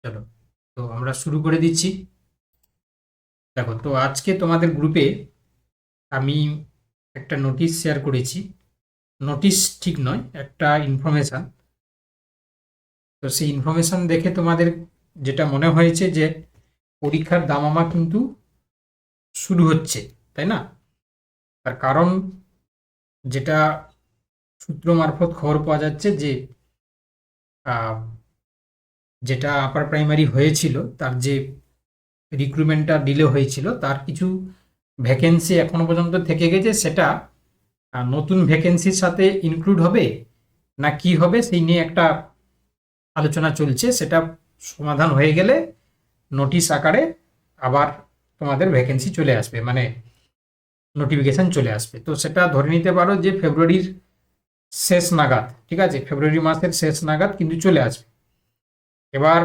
চলো, তো আমরা শুরু করে দিচ্ছি। দেখো, তো আজকে তোমাদের গ্রুপে আমি একটা নোটিশ শেয়ার করেছি। নোটিশ ঠিক নয়, একটা ইনফরমেশান। তো সেই ইনফরমেশান দেখে তোমাদের যেটা মনে হয়েছে যে পরীক্ষার দামামা কিন্তু শুরু হচ্ছে, তাই না? তার কারণ যেটা সূত্র মারফত খবর পাওয়া যাচ্ছে যে আহ, যেটা আপার প্রাইমারি হয়েছিল তার যে রিক্রুটমেন্টটা ডিলে হয়েছিল তার কিছু ভ্যাকেন্সি এখনো পর্যন্ত থেকে গেছে। সেটা নতুন ভ্যাকেন্সির সাথে ইনক্লুড হবে না কি হবে সেই নিয়ে একটা আলোচনা চলছে। সেটা সমাধান হয়ে গেলে নোটিশ আকারে আবার তোমাদের ভ্যাকেন্সি চলে আসবে, মানে নোটিফিকেশন চলে আসবে। তো সেটা ধরে নিতে পারো যে ফেব্রুয়ারির শেষ নাগাদ, ঠিক আছে, ফেব্রুয়ারি মাসের শেষ নাগাদ কিন্তু চলে আসবে। এবার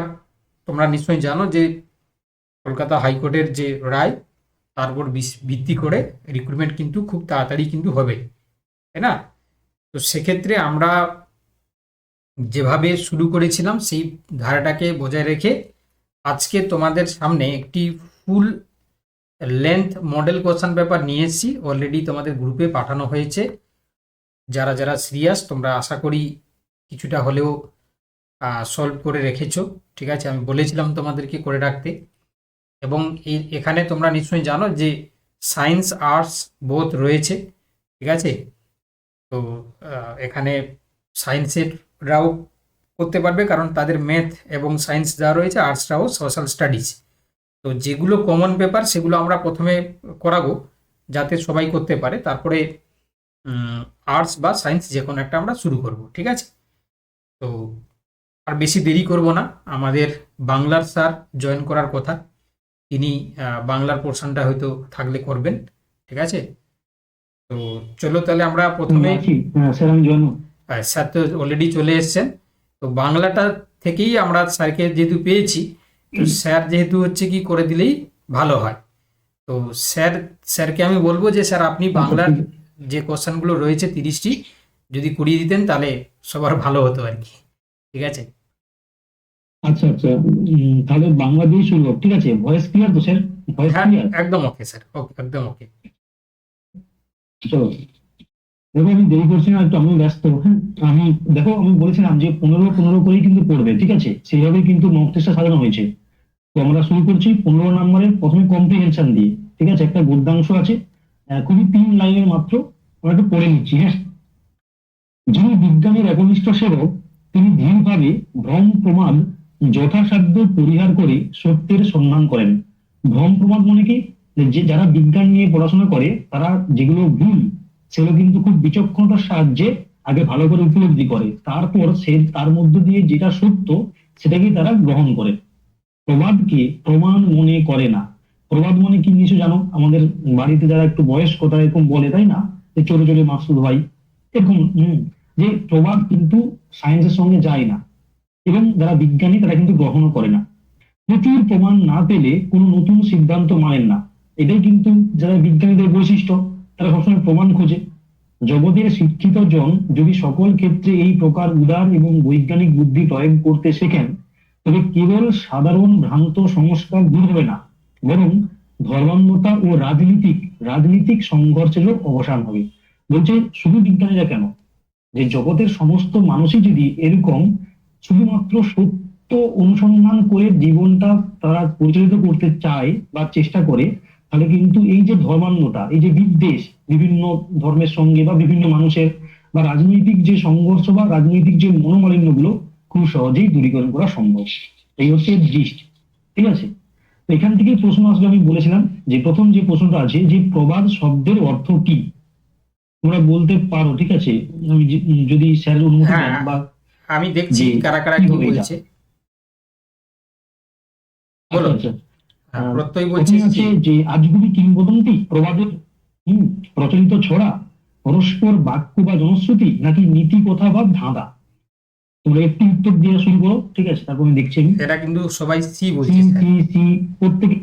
তোমরা নিশ্চয়ই জানো যে কলকাতা হাইকোর্টের যে রায়, তার উপর ভিত্তি করে রিক্রুটমেন্ট কিন্তু খুব তাড়াতাড়ি কিন্তু হবে, তাই না? তো সেক্ষেত্রে আমরা যেভাবে শুরু করেছিলাম সেই ধারাটাকে বজায় রেখে আজকে তোমাদের সামনে একটি full length model question paper নিয়ে এসেছি। অলরেডি তোমাদের গ্রুপে পাঠানো হয়েছে। যারা যারা সিরিয়াস তোমরা আশা করি কিছুটা হলেও সলভ করে রেখেছো, ঠিক আছে? আমি বলেছিলাম তোমাদেরকে করে রাখতে। এবং এখানে তোমরা নিশ্চয়ই জানো যে সায়েন্স আর্টস বোথ রয়েছে, ঠিক আছে? তো এখানে সায়েন্সেররাও করতে পারবে, কারণ তাদের ম্যাথ এবং সায়েন্স যা রয়েছে, আর্টসরাও সোশ্যাল স্টাডিজ। তো যেগুলো কমন পেপার সেগুলো আমরা প্রথমে করাবো যাতে সবাই করতে পারে, তারপরে আর্টস বা সায়েন্স যে কোনো একটা আমরা শুরু করব, ঠিক আছে? তো আর বেশি দেরি করব না। আমাদের বাংলার স্যার জয়েন করার কথা, তিনি বাংলার পোর্শনটা হয়তো থাকলে করবেন, ঠিক আছে? তো চলো তাহলে আমরা প্রথমে স্যার আমি জয়েন। স্যার তো অলরেডি চলে এসেছেন। তো বাংলাটা থেকেই আমরা স্যারকে যেহেতু পেয়েছি, তো স্যার যেহেতু হচ্ছে কি করে দিলেই ভালো হয়। তো স্যারকে আমি বলবো যে স্যার আপনি আচ্ছা বাংলার ঠিক যে কোশ্চেনগুলো রয়েছে 30টি যদি করিয়ে দিতেন তাহলে সবার ভালো হতো আর কি, ঠিক আছে? আচ্ছা আচ্ছা তাহলে বাংলা দিয়ে শুরু হোক, ঠিক আছে? ভয়েস ক্লিয়ার তো স্যার? ভয়েস হ্যাঁ, ক্লিয়ার? একদম ওকে স্যার, ওকে, একদম ওকে। চলো, দেখো আমি দেরি করছি না, একটু আমি ব্যস্ত। হ্যাঁ, আমি দেখো আমি বলেছিলাম যে 15 15 করেই কিন্তু পড়বে, ঠিক আছে? সেইভাবেই কিন্তু মক টেস্টটা সাজানো হয়েছে। তো আমরা শুরু করছি 15 নম্বরের প্রথমে কম্প্রিহেনশন দিয়ে, ঠিক আছে? একটা গদ্যাংশ আছে, খুবই 3 লাইনের মাত্র। আমরা একটু পড়ে নিচ্ছি, হ্যাঁ। যিনি বিজ্ঞানের একনিষ্ঠ সেবক, তিনি ধীরভাবে ভ্রম প্রমাদ যথাসাধ্য পরিহার করে সত্যের সন্ধান করেন। ভ্রম প্রমাদ মানে কি? যে যারা বিজ্ঞান নিয়ে পড়াশোনা করে তারা যেগুলো ভুল সেগুলো কিন্তু খুব বিচক্ষণতার সাহায্যে আগে ভালো করে উপলব্ধি করে, তারপর সে তার মধ্য দিয়ে যেটা সত্য সেটাকেই তারা গ্রহণ করে। প্রবাদকে প্রমাণ মনে করে না। প্রবাদ মানে কি কিছু জানো? আমাদের বাড়িতে যারা একটু বয়স্ক তারা এরকম বলে, তাই না? যে চলে চলে মাসুদ ভাই, এরকম যে প্রবাদ কিন্তু সায়েন্সের সঙ্গে যায় না, এবং যারা বিজ্ঞানী তারা কিন্তু গ্রহণও করে না। প্রচুর প্রমাণ না পেলে কোনো নতুন সিদ্ধান্ত মানেন না। এটাই কিন্তু যারা বিজ্ঞানীদের বৈশিষ্ট্য, তারা সবসময় প্রমাণ খোঁজে। জগতের শিক্ষিত জন যদি সকল ক্ষেত্রে এই প্রকার উদার এবং বৈজ্ঞানিক বুদ্ধি প্রয়োগ করতে শেখেন, তবে কেবল সাধারণ ভ্রান্ত সংস্কার দূর হবে না, বরং ধর্মান্ধতা ও রাজনীতিক রাজনীতিক সংঘর্ষেরও অবসান হবে। বলছে শুধু বিজ্ঞানীরা কেন, যে জগতের সমস্ত মানুষই যদি এরকম শুধুমাত্র সত্য অনুসন্ধান করে জীবনটা তারা পরিচালিত করতে চায় বা চেষ্টা করে, তাহলে কিন্তু এই যে ধর্মান্ধতা, এই যে বিদ্বেষ বিভিন্ন ধর্মের সঙ্গে বা বিভিন্ন মানুষের, বা রাজনৈতিক যে সংঘর্ষ বা রাজনৈতিক যে মনোমালিন্য গুলো খুব সহজেই দূরীকরণ করা সম্ভব। এই হচ্ছে দৃষ্টি, ঠিক আছে? তো এখান থেকেই প্রশ্ন আসবে। আমি বলেছিলাম যে প্রথম যে প্রশ্নটা আছে যে প্রবাদ শব্দের অর্থ কি, তোমরা বলতে পারো, ঠিক আছে? আমি যদি স্যার অনুমতি হ্যাঁ, দেন, বা আমি দেখছি যে কারা কারা কি কি হবে এটা। বলছে। আচ্ছা বলো। আচ্ছা। হ্যাঁ, প্রত্যয় প্রথমে বলছিস আছে কি? যে আজগুবি কিংবদন্তি প্রবাদের হম প্রচলিত ছড়া, পরস্পর বাক্য বা জনশ্রুতি, নাকি নীতি কথা বা ধাঁধা? তোমরা একটি উত্তর দিয়ে শুরু করো, ঠিক আছে? তারপর আমি দেখছি। আমি এরা কিন্তু সবাই সি সি বলছে স্যার। সি সি প্রত্যেকে।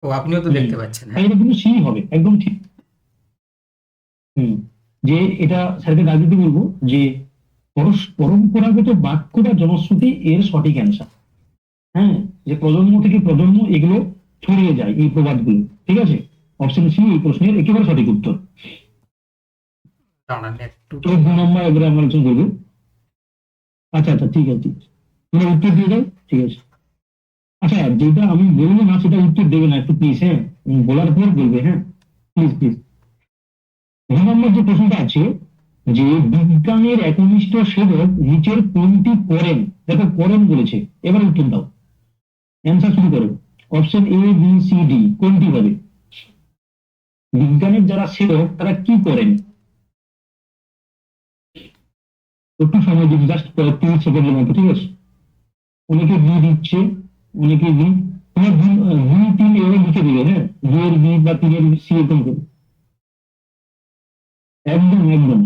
ও, আপনিও তো দেখতে পাচ্ছেন, তাই হ্যাঁ। এটা কিন্তু সি হবে, একদম ঠিক। হম যে এটা স্যারকে দাবি দিতে বলবো যে পরম্পরাগত বাক্য বা জনশ্রুতি এর সঠিক অ্যান্সার। হ্যাঁ, যে প্রজন্ম থেকে প্রজন্ম এগুলো ছড়িয়ে যায় এই প্রবাদগুলো, ঠিক আছে। অপশন সি এই প্রশ্নের একেবারে সঠিক উত্তর। দাঁড়ান একটু। তো 2 নম্বর এবারে আমরা আলোচনা করবো। আচ্ছা আচ্ছা, ঠিক আছে, তোমরা উত্তর দিয়ে দাও, ঠিক আছে। আচ্ছা, যেটা আমি বলবো না সেটা উত্তর দেবে না একটু প্লিজ, হ্যাঁ, বলার পর বলবে, হ্যাঁ, প্লিজ প্লিজ। 2 নম্বর যে প্রশ্নটা আছে, যে বিজ্ঞানের একনিষ্ঠ সেবক নিচের কোনটি করেন, দেখো করেন বলেছে, এবার উত্তর দাও, অ্যান্সার শুরু করো। Option A B C D কোনটি হবে? বিজ্ঞানের যারা সেবক তারা কি করেন? একটু সময় দিন, জাস্ট 30 সেকেন্ডের মতো, ঠিক আছে। অনেকে বি দিচ্ছে, অনেকে বি, তোমার দুই তিন এভাবে লিখে দিবে, হ্যাঁ, 2 এর বি বা 3 এর সি এরকম করে। একদম একদম,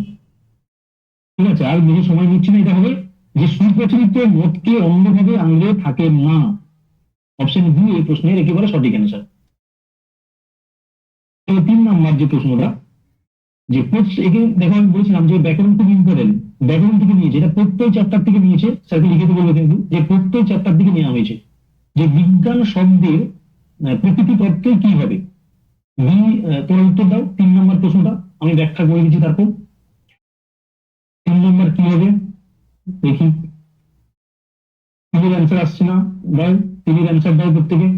ঠিক আছে, আর বেশি সময় নিচ্ছি না। এটা হবে যে সুপ্রচলিত মতকে অন্যভাবে আনলে থাকে না। অপশন বি এই প্রশ্নের একেবারে সঠিক অ্যান্সার। তো 3 নম্বর যে প্রশ্নটা, যে একে দেখো আমি বলছিলাম যে ব্যাকরণ খুব ইম্পর্টেন্ট, ব্যাকরণ থেকে নিয়েছে, এটা প্রত্যেক চ্যাপ্টার থেকে নিয়েছে, স্যারকে লিখে বলবো কিন্তু, যে প্রত্যেক চ্যাপ্টার থেকে নেওয়া হয়েছে। যে বিজ্ঞান শব্দের প্রকৃতি তত্ত্বে কি হবে? বি, তোমরা উত্তর দাও 3 নম্বর প্রশ্নটা, আমি ব্যাখ্যা করে দিচ্ছি তারপর। 3 নম্বর কি হবে দেখি, তিনের অ্যান্সার আসছে না, দাও, তিনের অ্যান্সার দাও প্রত্যেকে।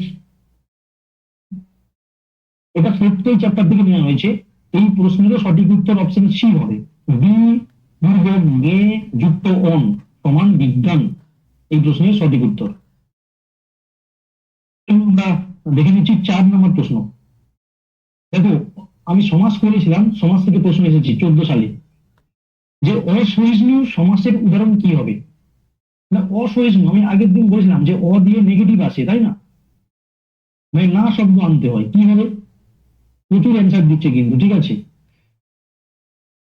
এটা প্রত্যেক চ্যাপ্টার থেকে নেওয়া হয়েছে। এই প্রশ্নেরও সঠিক উত্তর অপশন সি হবে। বি পূর্বক গে যুক্ত অন সমান বিজ্ঞান, এই প্রশ্নের সঠিক উত্তর। আমরা দেখে নিচ্ছি 4 নম্বর প্রশ্ন। দেখো, আমি সমাস করেছিলাম, সমাজ থেকে প্রশ্ন এসেছি 14 সালে, যে অসহিষ্ণু সমাসের উদাহরণ কি হবে? না, অসহিষ্ণু আমি আগের দিন বলেছিলাম যে অ দিয়ে নেগেটিভ আসে, তাই না, মানে না শব্দ আনতে হয়, কি হবে? প্রচুর অ্যান্সার দিচ্ছে কিন্তু, ঠিক আছে,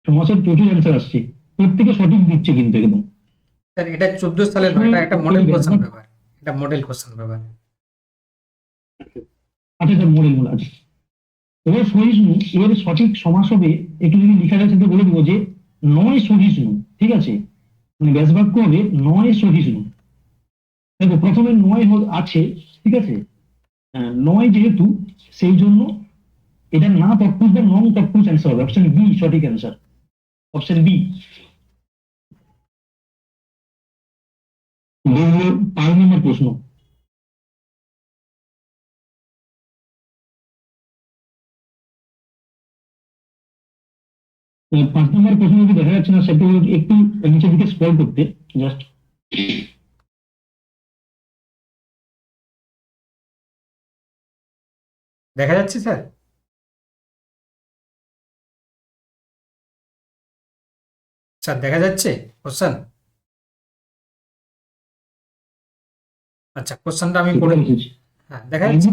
সমাসের প্রচুর অ্যান্সার আসছে, প্রত্যেকে সঠিক দিচ্ছে কিন্তু একদম। স্যার এটা 14 সালের নয়, প্রশ্নের এটা একটা মডেল উত্তর কোশ্চেন দেন। পেপার। এটা মডেল কোশ্চেন পেপার। আচ্ছা, এটা মডেল মূল আছে। এবার সহিষ্ণু এর সঠিক সমাস হবে, একটু যদি লেখা যায় সেটা বলে দেবো, যে নয় সহিষ্ণু, ঠিক আছে, মানে ব্যাস বাক্য হবে নয় সহিষ্ণু। দেখো প্রথমে নয় আছে, ঠিক আছে, নয় যেহেতু, সেই জন্য এটা না তৎপুরুষ বা নং তৎপুরুষ অ্যান্সার হবে, অপশন বি সঠিক অ্যান্সার, অপশন বি। 5 নম্বর প্রশ্ন। 5 নম্বর প্রশ্ন যদি দেখা যাচ্ছে না, সেটা একটু নিচের দিকে স্ক্রল করতে, জাস্ট। দেখা যাচ্ছে স্যার? স্যার দেখা যাচ্ছে কোশ্চেন? আচ্ছা, কোশ্চেনটা আমি সেটা পড়ে। এসেছে। হ্যাঁ, দেখা যাচ্ছে।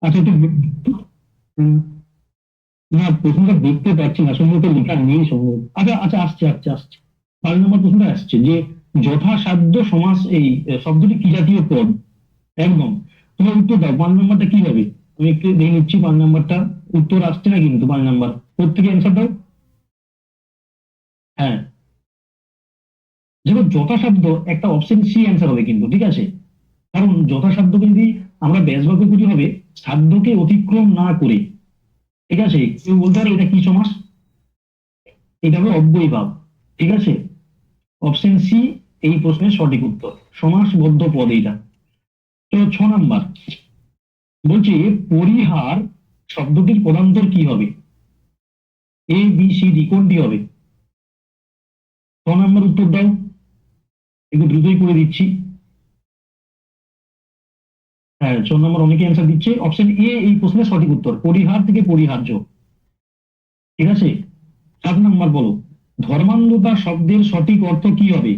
আচ্ছা, একটু উম, না, প্রশ্নটা দেখতে পাচ্ছি না, সম্ভবত লেখা নেই সম্ভবত। আচ্ছা আচ্ছা, আসছে আসছে আসছে। 5 নম্বর প্রশ্নটা আসছে, যে যথাসাধ্য সমাস এই শব্দটি কি জাতীয় পদ? একদম, তুমি উত্তর দাও, 5 নম্বরটা কি হবে? আমি একটু দেখে নিচ্ছি 5 নম্বরটা, উত্তর আসছে না কিন্তু 5 নম্বর, প্রত্যেকে অ্যান্সার দাও। হ্যাঁ, যেমন যথাসাধ্য একটা অপশন সি অ্যান্সার হবে কিন্তু, ঠিক আছে, কারণ যথাসাধ্যকে যদি আমরা ব্যাস বাক্য করি হবে সাধ্যকে অতিক্রম না করে, ঠিক আছে। কেউ বলতে পারে এটা কি সমাস? এটা হবে অব্যয়ীভাব, ঠিক আছে। অপশন সি এই প্রশ্নের সঠিক উত্তর, সমাসবদ্ধ পদ এইটা। তো 6 নম্বর বলছে, পরিহার শব্দটির পদান্তর কি হবে? এ বি সি ডি কোনটি হবে? 6 নম্বর উত্তর দাও, একটু দ্রুতই করে দিচ্ছি। হ্যাঁ, 6 নম্বর অনেকে অ্যান্সার দিচ্ছে, অপশন এ এই প্রশ্নের সঠিক উত্তর, পরিহার থেকে পরিহার্য, ঠিক আছে। 7 নম্বর বলো, ধর্মান্ধতা শব্দের সঠিক অর্থ কি হবে?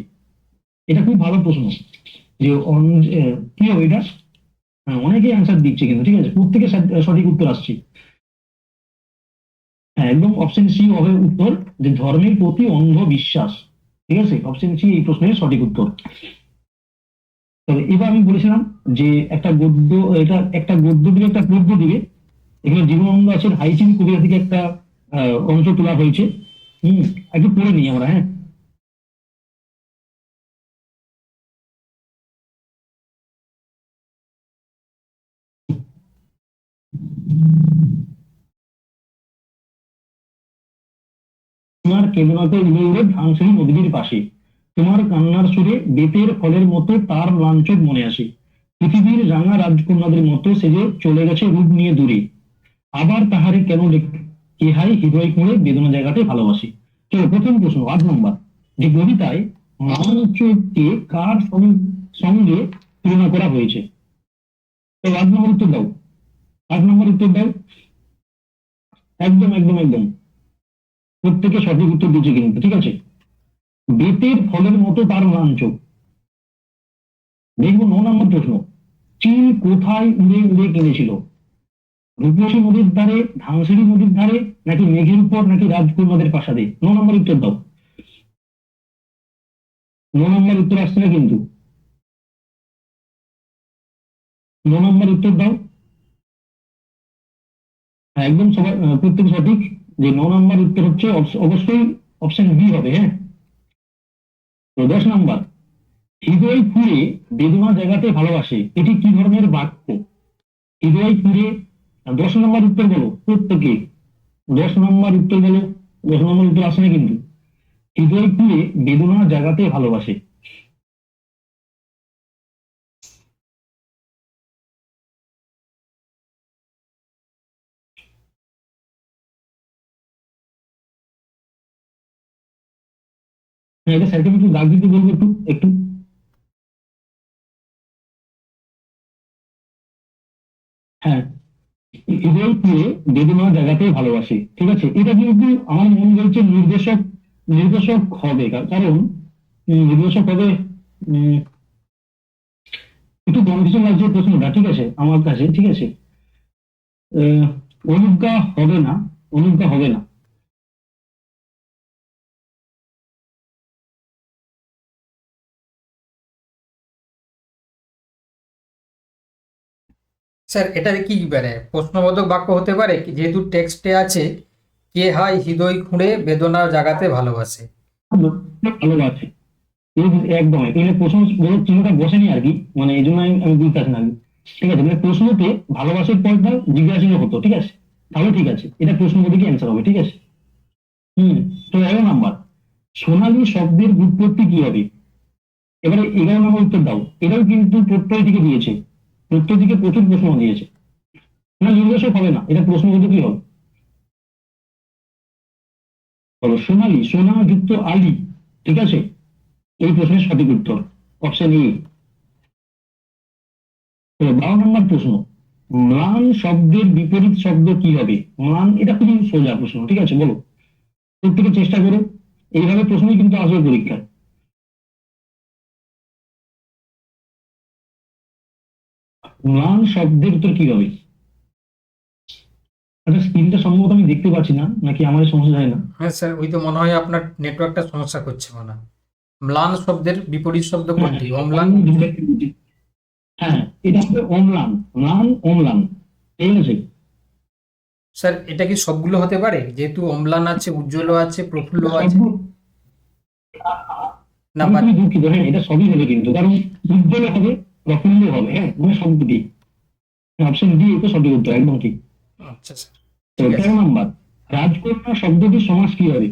এটা খুব ভালো প্রশ্ন, যে কি হবে এটা? হ্যাঁ, অনেকেই অ্যান্সার দিচ্ছে কিন্তু, ঠিক আছে, প্রত্যেকে সঠিক উত্তর আসছে। হ্যাঁ, একদম অপশন সি হবে উত্তর, যে ধর্মের প্রতি অন্ধ বিশ্বাস, ঠিক আছে, অপশন সি এই প্রশ্নের সঠিক উত্তর। তবে এবার আমি বলেছিলাম যে একটা গদ্য, এটা একটা গদ্য দিবে একটা পদ্য দিবে, এখানে জীবনানন্দ আছে হাইচিন কবিতা থেকে একটা অংশ তোলা হয়েছে। একটু পড়ে নিই আমরা, হ্যাঁ। তোমার কেদনাতে উড়ে উড়ে ধানসিঁড়ি নদীর পাশে, তোমার কান্নার সুরে বেতের ফলের মতো তার লাঞ্ছক মনে আসে, পৃথিবীর রাঙা রাজকন্যাদের মতো সেজে চলে গেছে রূপ নিয়ে দূরে, আবার তাহারে কেন কে হাই হৃদয় করে বেদনা জায়গাতে ভালোবাসি। চলো প্রথম প্রশ্ন 8 নম্বর, যে কবিতায় মানচকে কার সঙ্গে তুলনা করা হয়েছে? তো 8 নম্বর উত্তর দাও, 8 নম্বর উত্তর দাও। একদম একদম একদম, প্রত্যেকে সঠিক উত্তর দিচ্ছে কিন্তু, ঠিক আছে। বেতের ফলের মতো তার লাঞ্ছক। দেখবো 9 নম্বর প্রশ্ন, চিল কোথায় উড়ে উড়ে কিনেছিল? রূপসী নদীর ধারে, ধানসিঁড়ি নদীর ধারে, নাকি মেঘের উপর, নাকি রাজকন্যাদের প্রাসাদে? 9 নম্বর উত্তর দাও। 9 নম্বর উত্তর আসছে না কিন্তু, 9 নম্বর উত্তর দাও। হ্যাঁ, একদম সবাই প্রত্যেক সঠিক। যে 9 নম্বর উত্তর হচ্ছে অবশ্যই অপশন বি হবে, হ্যাঁ। তো 10 নম্বর, হৃদয় পুড়ে বেদনা জায়গাতে ভালোবাসে, এটি কি ধরনের বাক্য? হৃদয় পুড়ে, 10 নম্বর উত্তর বলো প্রত্যেকে, 10 নম্বর উত্তর বলো। 10 নম্বর উত্তর আসে না কিন্তু, হৃদয় পুড়ে বেদনা জায়গাতে ভালোবাসে। হ্যাঁ, এটা স্যারকে একটু দাগ দিতে বলবো, একটু একটু। হ্যাঁ, হৃদয় পুড়ে বেদনা জায়গাতে ভালোবাসে, ঠিক আছে। এটা কিন্তু আমার মন বলছে নির্দেশক, নির্দেশক হবে, কারণ নির্দেশক হবে। উম, একটু কনফিউশন লাগছে প্রশ্নটা, ঠিক আছে আমার কাছে, ঠিক আছে। আহ, অনুজ্ঞা হবে না, অনুজ্ঞা হবে না। স্যার এটা কি পারে প্রশ্নবোধক বাক্য হতে পারে কি? যেহেতু টেক্সটে আছে কে হাই হৃদয় খুঁড়ে বেদনা জাগাতে ভালোবাসে। ভালোবাসে, একদম এখানে প্রশ্ন বোধক চিহ্নটা বসেনি আর কি, মানে এই জন্য আমি বুঝতে পারছি না আর কি। ঠিক আছে, মানে প্রশ্নতে ভালোবাসার পরটা জিজ্ঞাসা চিহ্ন হতো, ঠিক আছে, তাহলে ঠিক আছে, এটা প্রশ্নবোধকই অ্যান্সার হবে, ঠিক আছে। হুম। তো 11 নম্বর, সোনালী শব্দের ব্যুৎপত্তি কি হবে? এবারে 11 নম্বর উত্তর দাও। এটাও কিন্তু প্রত্যয় থেকে দিয়েছে, প্রত্যয় থেকে প্রচুর প্রশ্ন দিয়েছে। না, নির্দেশক হবে না, এটা প্রশ্নবোধকই হবে। বলো, সোনালী, সোনা যুক্ত আলী, ঠিক আছে, এই প্রশ্নের সঠিক উত্তর অপশন এ। 12 নম্বর প্রশ্ন, ম্লান শব্দের বিপরীত শব্দ কি হবে? ম্লান, এটা খুবই সোজা প্রশ্ন, ঠিক আছে, বলো, প্রত্যেকে চেষ্টা করো, এইভাবে প্রশ্নই কিন্তু আসবে পরীক্ষায়। ম্লান শব্দের উত্তর কি হবে? আচ্ছা, স্ক্রিনটা সম্ভবত আমি দেখতে পাচ্ছি না, নাকি আমার সমস্যা হয় না? হ্যাঁ স্যার, ওই তো মনে হয় আপনার নেটওয়ার্কটা সমস্যা করছে মনে হয়। ম্লান শব্দের বিপরীত শব্দ হ্যাঁ, কোনটি? অম্লান। আমি ধরে নিচ্ছি। হ্যাঁ, এটা হবে অম্লান, ম্লান অম্লান, ঠিক আছে। স্যার এটা কি সবগুলো হতে পারে? যেহেতু অম্লান আছে, উজ্জ্বল আছে, প্রফুল্ল আছে। সবগুলো, না আমি খুবই দুঃখিত, হ্যাঁ এটা সবই হবে কিন্তু, কারণ উজ্জ্বল হবে, প্রফুল্ল হবে, হ্যাঁ মানে সবদিকে। অপশন ডি এটা সঠিক উত্তর, একদম ঠিক। আচ্ছা স্যার, তো ঠিক আছে। 13 নম্বর, রাজকন্যা শব্দটির সমাস কি হবে?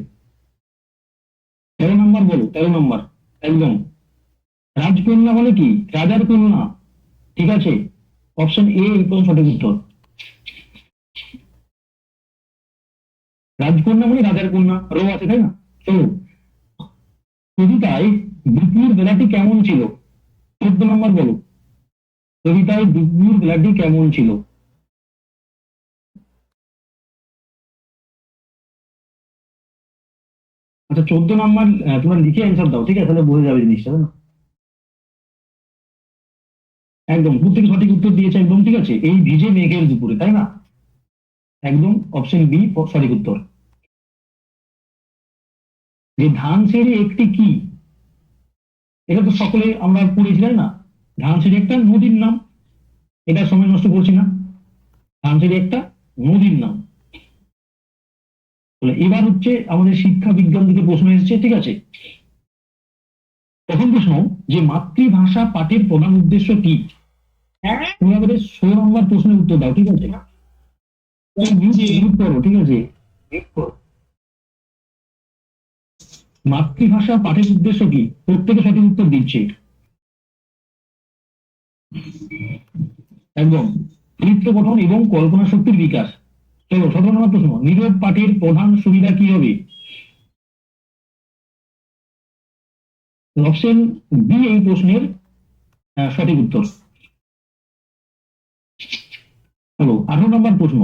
13 নম্বর বলো, 13 নম্বর, একদম। রাজকন্যা মানে কি? রাজার কন্যা, ঠিক আছে, অপশন এ একদম সঠিক উত্তর। রাজকন্যা মানে রাজার কন্যা, রো আছে তাই না। তো কবিতায় দুপুর বেলাটি কেমন ছিল? 14 নম্বর বলো, কবিতায় দুপুর বেলাটি কেমন ছিল? আচ্ছা, 14 নম্বর তোমরা লিখে অ্যান্সার দাও, ঠিক আছে, তাহলে বোঝা যাবে জিনিসটা, তাই না? একদম প্রত্যেকে সঠিক উত্তর দিয়েছে, একদম ঠিক আছে, এই ভিজে মেঘের দুপুরে, তাই না, একদম অপশন বি সঠিক উত্তর। যে ধানসিঁড়ি একটি কি? এটা তো সকলে আমরা পড়েছি তাই না, ধানসিঁড়ি একটা নদীর নাম, এটা সময় নষ্ট করছি না, ধানসিঁড়ি একটা নদীর নাম। তাহলে এবার হচ্ছে আমাদের শিক্ষা বিজ্ঞান থেকে প্রশ্ন এসেছে, ঠিক আছে। প্রথম প্রশ্ন, যে মাতৃভাষা পাঠের প্রধান উদ্দেশ্য কি? তুমি আমাদের 16 নম্বর প্রশ্নের উত্তর দাও, ঠিক আছে, মিউট করো, ঠিক আছে, মিউট করো। মাতৃভাষা পাঠের উদ্দেশ্য কি? প্রত্যেকে সঠিক উত্তর দিচ্ছে একদম। চরিত্র গঠন এবং কল্পনা শক্তির বিকাশ। চলো 17 নম্বর প্রশ্ন, নীরব পাঠের প্রধান সুবিধা কি হবে? অপশন বি এই প্রশ্নের সঠিক উত্তর। চলো 18 নম্বর প্রশ্ন,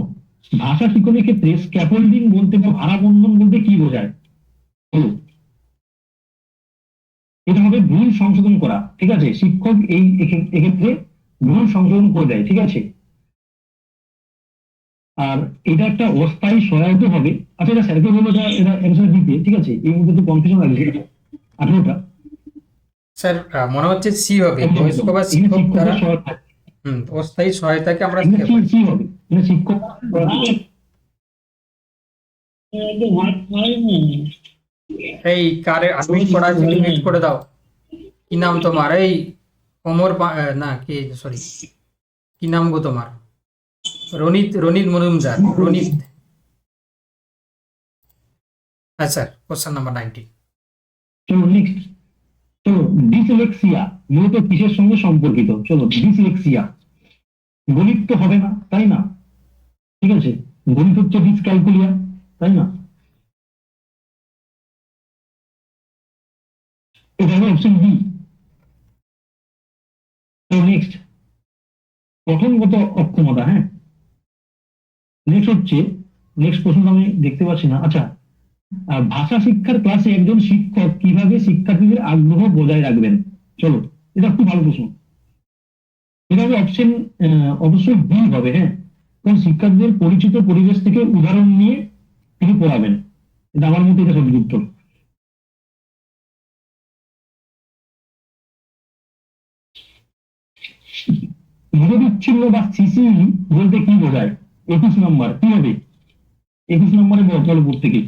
ভাষা শিক্ষণের ক্ষেত্রে স্ক্যাফোল্ডিং বলতে বা ভারাবন্ধন বলতে কি বোঝায়? হলো, এটা হবে ভুল সংশোধন করা। ঠিক আছে, শিক্ষক এই এক্ষেত্রে ভুল সংশোধন করে দেয়। ঠিক আছে, আর এটা একটা অস্থায়ী সহায়তা হবে। আচ্ছা, এটা স্যারকে বলবো এটা এটা অ্যান্সার দিতে। ঠিক আছে, এই মুহূর্তে তো কনফিউশন লাগছে 18টা। স্যার মনে হচ্ছে সি হবে, একদম বয়স্ক একদম, বা এখানে শিক্ষক দ্বারা। শিক্ষকের সহায়তা। অস্থায়ী সহায়তাকে আমরা এখানে স্কেপ সি বলি। সি হবে, এখানে শিক্ষক। এই কারে আনমিউট করা আছে, একটু মিউট করে দাও। কি নাম তোমার? এই না কি, সরি, কি নাম গো তোমার? রনিত, রনিত মজুমদার, রনিত। হ্যাঁ স্যার, কোশ্চেন নাম্বার 19। চলো নেক্সট। চলো, ডিসলেক্সিয়া মূলত কিসের সঙ্গে সম্পর্কিত? চলো, ডিসলেক্সিয়া গণিত তো হবে না, তাই না? ঠিক আছে, গণিত হচ্ছে ডিসক্যালকুলিয়া, তাই না? এটা হবে অপশন বি। চলো নেক্সট, গঠনগত অক্ষমতা। হ্যাঁ, নেক্সট হচ্ছে, নেক্সট প্রশ্ন আমি দেখতে পাচ্ছি না। আচ্ছা, ভাষা শিক্ষার ক্লাসে একজন শিক্ষক কিভাবে শিক্ষার্থীদের আগ্রহ বজায় রাখবেন? চলো, এটা খুব ভালো প্রশ্ন। এটা হবে অপশন অবশ্যই বি হবে। হ্যাঁ, কারণ শিক্ষার্থীদের পরিচিত পরিবেশ থেকে উদাহরণ নিয়ে তিনি পড়াবেন। এটা আমার মতে এটা সঠিক উত্তর। নিরবিচ্ছিন্ন বা সিসি বলতে কি বোঝায়? 21 নম্বর কি হবে? 21 নম্বরে জলপুর থেকে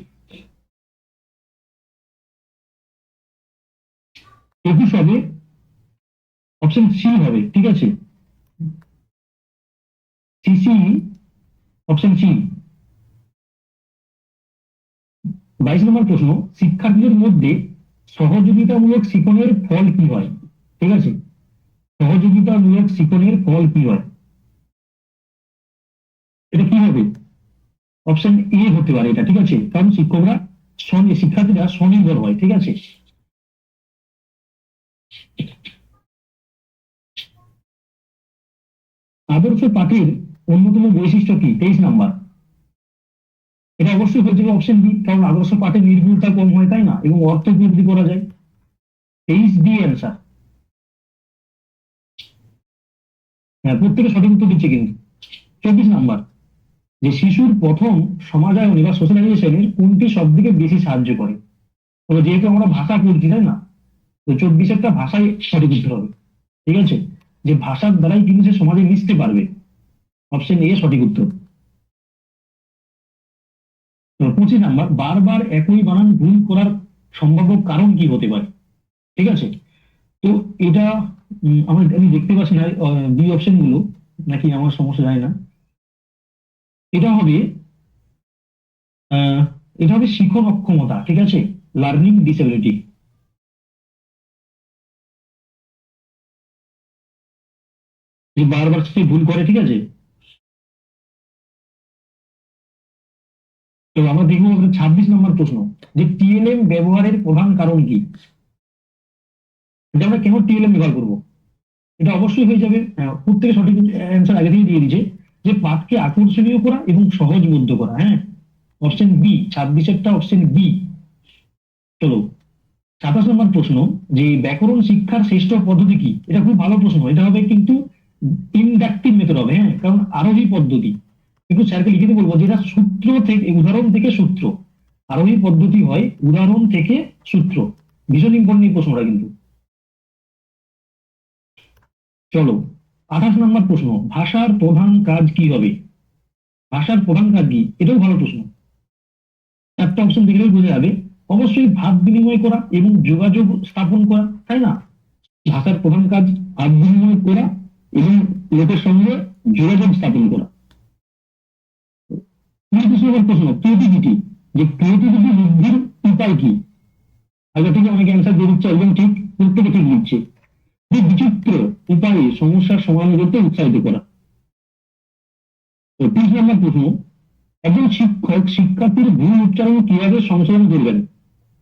21 হবে, অপশন সি হবে। ঠিক আছে, সিসি, অপশন সি। 22 নম্বর প্রশ্ন, শিক্ষার্থীদের মধ্যে সহযোগিতামূলক শিক্ষণের ফল কি হয়? ঠিক আছে, সহযোগিতামূলক শিক্ষণের ফল কি হয়? এটা কি হবে? অপশন এ হতে পারে এটা। ঠিক আছে, কারণ শিক্ষার্থীরা স্বনির্ভর হয়। ঠিক আছে, আদর্শ পাঠের অন্যতম বৈশিষ্ট্য কি? 23 নম্বর। এটা অবশ্যই হয়ে যাবে অপশন বি, কারণ আদর্শ পাঠে নির্ভুলতা কম হয়, তাই না, এবং অর্থ বৃদ্ধি করা যায়। 23 বি অ্যান্সার। হ্যাঁ, প্রত্যেকে সঠিক উত্তর দিচ্ছে কিন্তু। 24 নম্বর, যে শিশুর প্রথম সমাজায়ন বা সোশ্যালাইজেশনের কোনটি সব থেকে বেশি সাহায্য করে? তবে যেহেতু আমরা ভাষা পড়ছি, তাই না, তো 24 ভাষাই সঠিক উত্তর হবে। ঠিক আছে, যে ভাষার দ্বারাই কিন্তু সে সমাজে মিশতে পারবে। অপশন এ সঠিক উত্তর। 25 নম্বর, বারবার একই বানান ভুল করার সম্ভাব্য কারণ কি হতে পারে? ঠিক আছে, তো এটা আমি দেখতে পাচ্ছি না বি অপশন গুলো, নাকি আমার সমস্যা যায় না। এটা হবে আহ এটা হবে শিখন অক্ষমতা। ঠিক আছে, লার্নিং ডিসেবিলিটি। যে বারবার সে ভুল করে। ঠিক আছে, তো আমরা দেখবো 26 নম্বর প্রশ্ন, যে টিএলএম ব্যবহারের প্রধান কারণ কি? যে আমরা কেন টিএলএম ব্যবহার করবো? এটা অবশ্যই হয়ে যাবে প্রত্যেকে সঠিক অ্যান্সার আগে থেকে দিয়ে দিয়েছে, যে পাঠকে আকর্ষণীয় করা এবং সহজবোধ্য করা। হ্যাঁ, অপশন বি, 26 অপশন বি। চলো 27 নম্বর প্রশ্ন, যে ব্যাকরণ শিক্ষার শ্রেষ্ঠ পদ্ধতি কি? এটা খুব ভালো প্রশ্ন। এটা হবে কিন্তু ইনডাকটিভ মেথড হবে। হ্যাঁ, কারণ আরোহী পদ্ধতি। কিন্তু স্যারকে লিখিতে বলবো যেটা সূত্র থেকে, উদাহরণ থেকে সূত্র। আরোহী পদ্ধতি হয় উদাহরণ থেকে সূত্র। ভীষণ ইম্পর্টেন্ট প্রশ্নটা কিন্তু। চলো 28 নম্বর প্রশ্ন, ভাষার প্রধান কাজ কি হবে? ভাষার প্রধান কাজ কি? এটাও ভালো প্রশ্ন। একটা অপশন দেখলেই বোঝা যাবে। অবশ্যই ভাব বিনিময় করা এবং যোগাযোগ স্থাপন করা, তাই না? ভাষার প্রধান কাজ ভাব বিনিময় করা এবং লোকের সঙ্গে যোগাযোগ স্থাপন করা। 29 নম্বর প্রশ্ন, ক্রিয়েটিভিটি, যে ক্রিয়েটিভিটি বৃদ্ধির উপায় কি? আগে থেকে অনেকে অ্যান্সার দিয়ে দিচ্ছে, একদম ঠিক, প্রত্যেকে ঠিক দিচ্ছে। যে বিচিত্র উপায়ে সমস্যার সমাধান করতে উৎসাহিত করা। তো 30 নম্বর প্রশ্ন, একজন শিক্ষক শিক্ষার্থীর ভুল উচ্চারণ কিভাবে সংশোধন করবেন?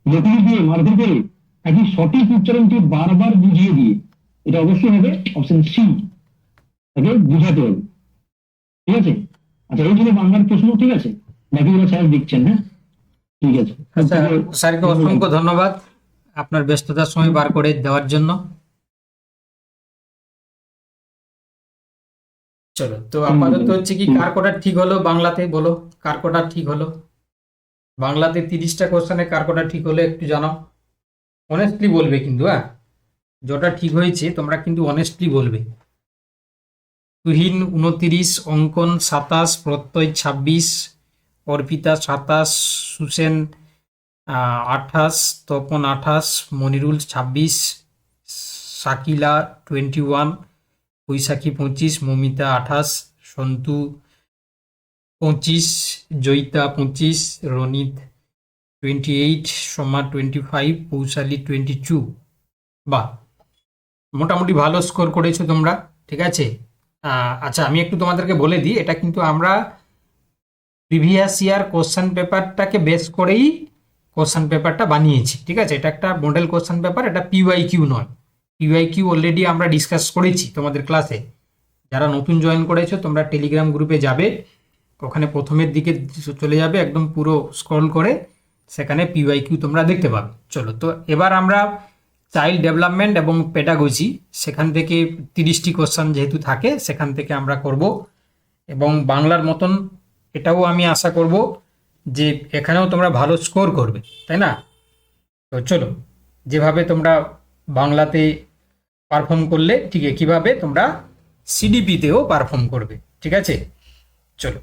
নকল দিয়ে, মারধর করে, নাকি সঠিক উচ্চারণটি বারবার বুঝিয়ে দিয়ে? এটা অবশ্যই হবে অপশন সি, তাকে বুঝাতে হবে। ঠিক আছে, আচ্ছা এই ছিল বাংলার প্রশ্ন। ঠিক আছে, বাকিগুলো স্যার দেখছেন। হ্যাঁ, ঠিক আছে। আচ্ছা, স্যারকে অসংখ্য ধন্যবাদ আপনার ব্যস্ততার সময় বার করে দেওয়ার জন্য। চলো, তো আপাতত হচ্ছে কি কার কটা ঠিক হলো বাংলাতে বলো, কার কটা ঠিক হলো বাংলাতে? 30টা কোশ্চেনে কার কটা ঠিক হলো একটু জানাও। অনেস্টলি বলবে কিন্তু, হ্যাঁ, যেটা ঠিক হয়েছে তোমরা কিন্তু অনেস্টলি বলবে। তুহিন 29, অঙ্কন 27, প্রত্যয় 26, অর্পিতা 27, সুসেন 28, তপন 28, মনিরুল 26, শাকিলা 21, বৈশাখী 25, মমিতা 28, সন্তু 25, জয়িতা 25, রনিত 28, সোমা 25, পৌশালী 22। বাহ, মোটামুটি ভালো স্কোর করেছো তোমরা। ঠিক আছে, আচ্ছা আমি একটু তোমাদেরকে বলে দিই, এটা কিন্তু আমরা প্রিভিয়াস ইয়ার কোশ্চেন পেপারটাকে বেস করেই কোশ্চেন পেপারটা বানিয়েছি। ঠিক আছে, এটা একটা মডেল কোশ্চেন পেপার, এটা পিওয়াই কিউ নয়। পিওয়াই কিউ অলরেডি আমরা ডিসকাস করেছি তোমাদের ক্লাসে। যারা নতুন জয়েন করেছো তোমরা টেলিগ্রাম গ্রুপে যাবে, ওখানে প্রথমের দিকে চলে যাবে, একদম পুরো স্ক্রল করে সেখানে পিওয়াই কিউ তোমরা দেখতে পাবে। চলো, তো এবার আমরা চাইল্ড ডেভেলপমেন্ট এবং পেডাগজি, সেখান থেকে 30টি কোশ্চেন যেহেতু থাকে সেখান থেকে আমরা করব। এবং বাংলার মতন এটাও আমি আশা করব যে এখানেও তোমরা ভালো স্কোর করবে, তাই না? তো চলো, যেভাবে তোমরা বাংলাতে পারফর্ম করলে ঠিক একইভাবে তোমরা সিডিপিতেও পারফর্ম করবে। ঠিক আছে, চলো।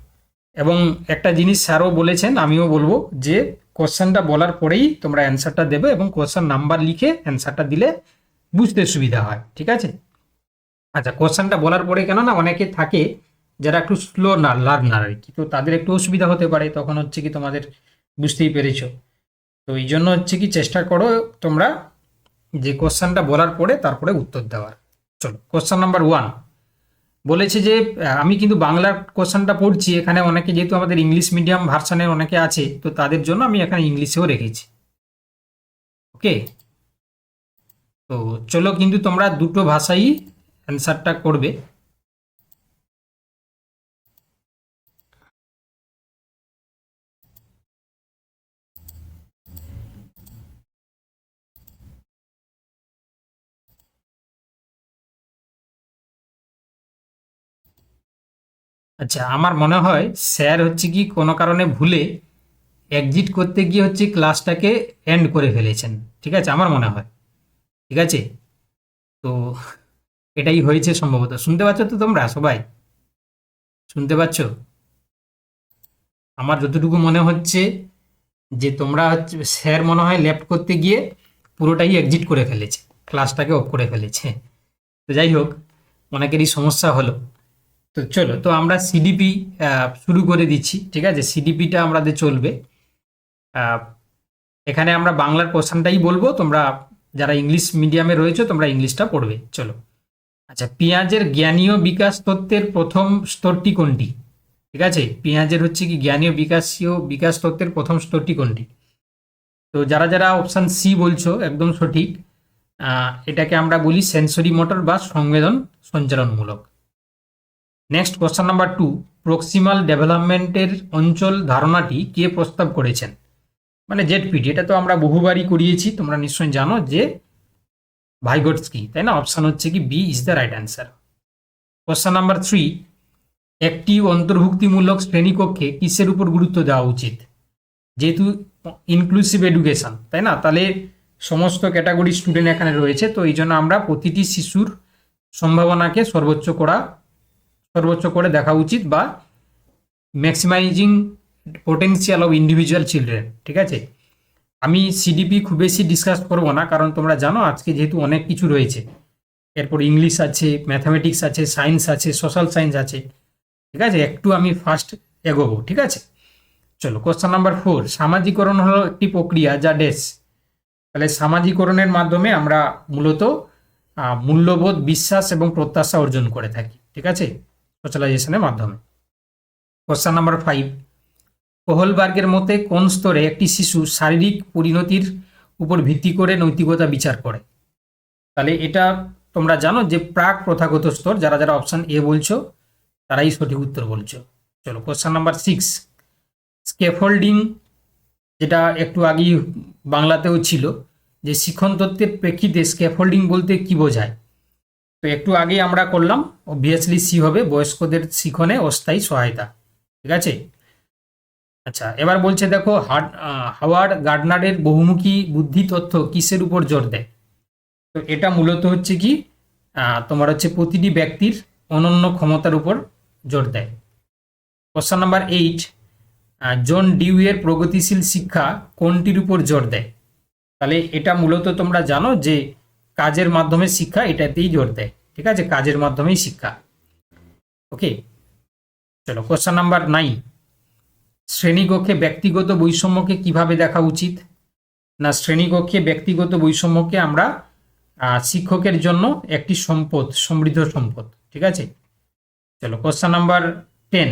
এবং একটা জিনিস স্যারও বলেছেন, আমিও বলবো, যে কোশ্চেনটা বলার পরেই তোমরা অ্যান্সারটা দেবে এবং কোশ্চেন নাম্বার লিখে অ্যান্সারটা দিলে বুঝতে সুবিধা হয়। ঠিক আছে, আচ্ছা কোশ্চেনটা বলার পরে, কেন না অনেকে থাকে যারা একটু স্লো লার্নার আর কি, তো তাদের একটু অসুবিধা হতে পারে, তখন হচ্ছে কি তোমাদের বুঝতেই পেরেছো। তো এই জন্য হচ্ছে কি চেষ্টা করো তোমরা যে কোশ্চেনটা বলার পরে তারপরে উত্তর দেওয়ার। চলো, কোশ্চেন নাম্বার 1 বলেছে যে আমি কিন্তু বাংলার কোশ্চেনটা পড়ছি, এখানে অনেকে যেহেতু আমাদের ইংলিশ মিডিয়াম ভার্সানের অনেকে আছে, তো তাদের জন্য আমি এখানে ইংলিশেও রেখেছি। ওকে, তো চলো, কিন্তু তোমরা দুটো ভাষাই অ্যান্সারটা করবে। আচ্ছা, আমার মনে হয় স্যার হচ্ছে কি কোনো কারণে ভুলে এক্সিট করতে গিয়ে হচ্ছে ক্লাসটাকে এন্ড করে ফেলেছেন। ঠিক আছে, আমার মনে হয়। ঠিক আছে, তো এটাই হয়েছে সম্ভবত। শুনতে পাচ্ছ তো তোমরা সবাই? শুনতে পাচ্ছ? আমার যতটুকু মনে হচ্ছে যে তোমরা হচ্ছে, স্যার মনে হয় লেফট করতে গিয়ে পুরোটাই এক্সিট করে ফেলেছে, ক্লাসটাকে অফ করে ফেলেছে। তো যাই হোক, অনেকেরই সমস্যা হলো। তো চলো, তো আমরা সিডিপি শুরু করে দিচ্ছি। ঠিক আছে, সিডিপিটা আমাদের চলবে। আহ, এখানে আমরা বাংলার কোশ্চেনটাই বলবো, তোমরা যারা ইংলিশ মিডিয়ামে রয়েছে তোমরা ইংলিশটা পড়বে। চলো, আচ্ছা, পেঁয়াজের জ্ঞানীয় বিকাশ তত্ত্বের প্রথম স্তরটি কোনটি? ঠিক আছে, পেঁয়াজের হচ্ছে কি জ্ঞানীয় বিকাশ তত্ত্বের প্রথম স্তরটি কোনটি? তো যারা যারা অপশান সি বলছো একদম সঠিক। এটাকে আমরা বলি সেন্সরি মোটর বা সংবেদন সঞ্চালনমূলক। নেক্সট কোশ্চেন নাম্বার 2, প্রক্সিমাল ডেভেলপমেন্টের অঞ্চল ধারণাটি কে প্রস্তাব করেছেন? মানে জেডপিটি, এটা তো আমরা বহুবারই করিয়েছি, তোমরা নিশ্চয়ই জানো যে ভাইগটস্কি, তাই না? অপশান হচ্ছে কি B is the right answer. Question number 3, একটি অন্তর্ভুক্তিমূলক শ্রেণীকক্ষে কিসের উপর গুরুত্ব দেওয়া উচিত? যেহেতু ইনক্লুসিভ এডুকেশন, তাই না, তাহলে সমস্ত ক্যাটাগরি স্টুডেন্ট এখানে রয়েছে, তো এই জন্য আমরা প্রতিটি শিশুর সম্ভাবনাকে সর্বোচ্চ করে দেখা উচিত, বা maximising potential of individual children. ঠিক আছে, আমি সিডিপি খুব বেশি ডিসকাস করব না, কারণ তোমরা জানো আজকে যেহেতু অনেক কিছু রয়েছে, এরপর ইংলিশ আছে, ম্যাথামেটিক্স আছে, সায়েন্স আছে, সোশ্যাল সায়েন্স আছে। ঠিক আছে, একটু আমি ফার্স্ট এগোবো। ঠিক আছে, চলো, কোশ্চেন নাম্বার 4, সামাজিকরণ হলো একটি প্রক্রিয়া যা ড্যাশ তাহলে সামাজিকরণের মাধ্যমে আমরা মূলত মূল্যবোধ, বিশ্বাস এবং প্রত্যাশা অর্জন করে থাকি, ঠিক আছে, সোশ্যালাইজেশনের মাধ্যমে। কোশ্চেন নাম্বার 5, কোহলবার্গের মতে কোন স্তরে একটি শিশু শারীরিক পরিণতির উপর ভিত্তি করে নৈতিকতা বিচার করে? তাহলে এটা তোমরা জানো যে প্রাক প্রথাগত স্তর। যারা যারা অপশন এ বলছো তারাই সঠিক উত্তর বলছো। চলো কোশ্চেন নাম্বার 6, স্ক্যাফোল্ডিং, যেটা একটু আগেই বাংলাতেও ছিল, যে শিখন তত্ত্বের প্রেক্ষিতে স্ক্যাফোল্ডিং বলতে কি বোঝায়? তো একটু আগেই আমরা করলাম, অবভিয়াসলি সি হবে, বয়স্কদের শিখনে অস্থায়ী সহায়তা, ঠিক আছে। আচ্ছা, এবার বলছে দেখো হাওয়ার্ড গার্ডনারের বহুমুখী বুদ্ধি তত্ত্ব কিসের উপর জোর দেয়? তো এটা মূলত হচ্ছে কি তোমার হচ্ছে প্রতিটি ব্যক্তির অনন্য ক্ষমতার উপর জোর দেয়। কোশ্চেন নাম্বার 8, জন ডিউয়ের প্রগতিশীল শিক্ষা কোনটির উপর জোর দেয়? তাহলে এটা মূলত তোমরা জানো যে কাজের মাধ্যমে শিক্ষা, এটাতেই জোর দেয়, ঠিক আছে, কাজের মাধ্যমেই শিক্ষা। ওকে, চলো কোশ্চেন নাম্বার 9, শ্রেণীকক্ষে ব্যক্তিগত বৈষম্যকে কিভাবে দেখা উচিত? না, শ্রেণীকক্ষে ব্যক্তিগত বৈষম্যকে আমরা শিক্ষকের জন্য একটি সম্পদ, সমৃদ্ধ সম্পদ, ঠিক আছে। চলো কোশ্চেন নাম্বার 10,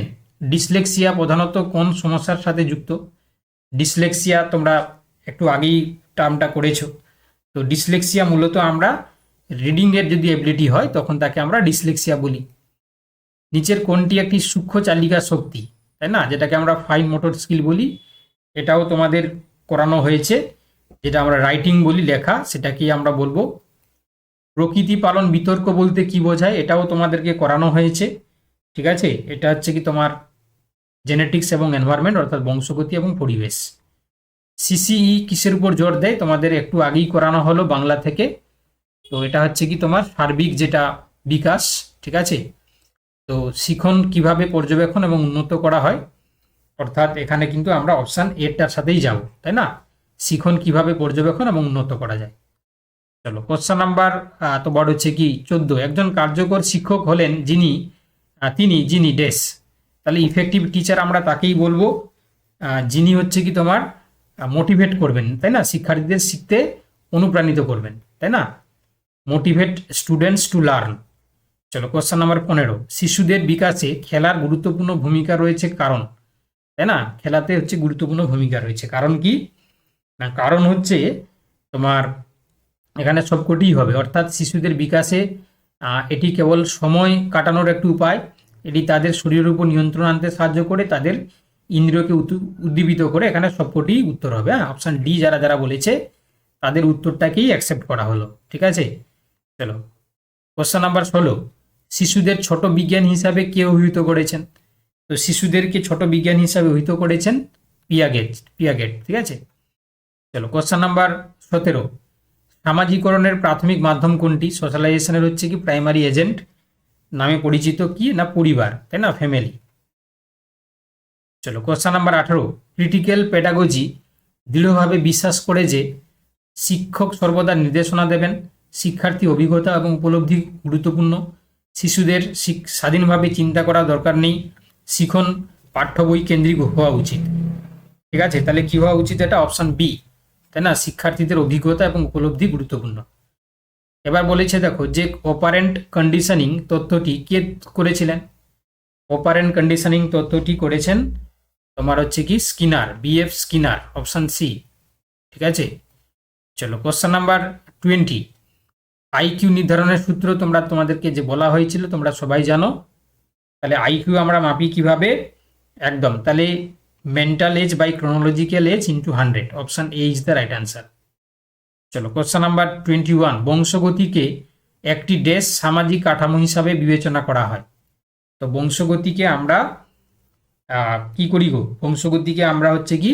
ডিসলেক্সিয়া প্রধানত কোন সমস্যার সাথে যুক্ত? ডিসলেক্সিয়া তোমরা একটু আগেই টার্মটা করেছো। তো ডিসলেক্সিয়া মূলত আমরা রিডিংয়ের যদি এবিলিটি হয় তখন তাকে আমরা ডিসলেক্সিয়া বলি। নিচের কোনটি একটি সূক্ষ্ম চালিকা শক্তি, তাই না, যেটাকে আমরা ফাইন মোটর স্কিল বলি? এটাও তোমাদের করানো হয়েছে, যেটা আমরা রাইটিং বলি, লেখা, সেটাকেই আমরা বলবো। প্রকৃতি পালন বিতর্ক বলতে কি বোঝায়? এটাও তোমাদেরকে করানো হয়েছে, ঠিক আছে। এটা হচ্ছে কি তোমার জেনেটিক্স এবং এনভায়রনমেন্ট, অর্থাৎ বংশগতি এবং পরিবেশ। সিসিই কিসের উপর জোর দেয়? তোমাদের একটু আগেই করানো হলো বাংলা থেকে। তো এটা হচ্ছে কি তোমার সার্বিক যেটা বিকাশ, ঠিক আছে। তো শিখন কিভাবে পর্যবেক্ষণ এবং উন্নত করা হয়, অর্থাৎ এখানে কিন্তু আমরা অপশান এটার সাথেই যাব, তাই না, শিখন কিভাবে পর্যবেক্ষণ এবং উন্নত করা যায়। চলো কোশ্চেন নাম্বার তোমার হচ্ছে কি 14, একজন কার্যকর শিক্ষক হলেন যিনি ডেস। তাহলে ইফেক্টিভ টিচার আমরা তাকেই বলবো যিনি হচ্ছে কি তোমার মোটিভেট করবেন, তাই না, শিক্ষার্থীদের শিখতে অনুপ্রাণিত করবেন, তাই না, মোটিভেট স্টুডেন্টস টু লার্ন। চলো কোশ্চেন নাম্বার 15, শিশুদের বিকাশে খেলার গুরুত্বপূর্ণ ভূমিকা রয়েছে কারণ? তাই না, খেলাতে হচ্ছে গুরুত্বপূর্ণ ভূমিকা রয়েছে, কারণ কি না, কারণ হচ্ছে তোমার এখানে সবকটিই হবে, অর্থাৎ শিশুদের বিকাশে এটি কেবল সময় কাটানোর একটি উপায়, এটি তাদের শরীরের উপর নিয়ন্ত্রণ আনতে সাহায্য করে, তাদের ইন্দ্রিয়কে উদ্দীপিত করে। এখানে সবকটিই উত্তর হবে। হ্যাঁ, অপশান ডি যারা যারা বলেছে তাদের উত্তরটাকেই অ্যাকসেপ্ট করা হলো, ঠিক আছে। চলো কোশ্চেন নাম্বার 16, শিশুদের ছোট বিজ্ঞান হিসাবে কে অভিহিত করেছেন? তো শিশুদেরকে ছোট বিজ্ঞান হিসাবে অভিহিত করেছেন পিয়াগেট, ঠিক আছে। চলো কোশ্চেন নাম্বার 17, সামাজিকরণের প্রাথমিক মাধ্যম কোনটি? সোশ্যালাইজেশনের হচ্ছে কি প্রাইমারি এজেন্ট নামে পরিচিত কি না পরিবার, তাই না, ফ্যামিলি। চলো কোশ্চেন নাম্বার 18, ক্রিটিক্যাল পেডাগজি দৃঢ়ভাবে বিশ্বাস করে যে শিক্ষক সর্বদা নির্দেশনা দেবেন, শিক্ষার্থী অভিজ্ঞতা এবং উপলব্ধি গুরুত্বপূর্ণ, শিশুদের স্বাধীনভাবে চিন্তা করা দরকার নেই, শিখন পাঠ্য বই কেন্দ্রিক হওয়া উচিত, ঠিক আছে। তাহলে কি হওয়া উচিত? এটা অপশন বি, তাই না, শিক্ষার্থীদের অভিজ্ঞতা এবং উপলব্ধি গুরুত্বপূর্ণ। এবার বলেছে দেখো যে অপারেন্ট কন্ডিশনিং তত্ত্বটি কে করেছিলেন? অপারেন্ট কন্ডিশনিং তত্ত্বটি করেছেন তোমার হচ্ছে কি Skinner, B F Skinner, option C, ঠিক আছে। চলো কোশ্চেন নাম্বার 20, আইকিউ নির্ধারণের সূত্র তোমাদেরকে যে বলা হয়েছিল তোমরা সবাই জানো। তাহলে আইকিউ আমরা মাপি কিভাবে? একদম, তাহলে mental age by chronological age into 100, option A is the right answer. চলো কোশ্চেন নাম্বার 21, বংশগতিকে একটি ডেস সামাজিক কাঠামো হিসাবে বিবেচনা করা হয়। তো বংশগতিকে আমরা কি করি গো? বংশগতিকে আমরা হচ্ছে কি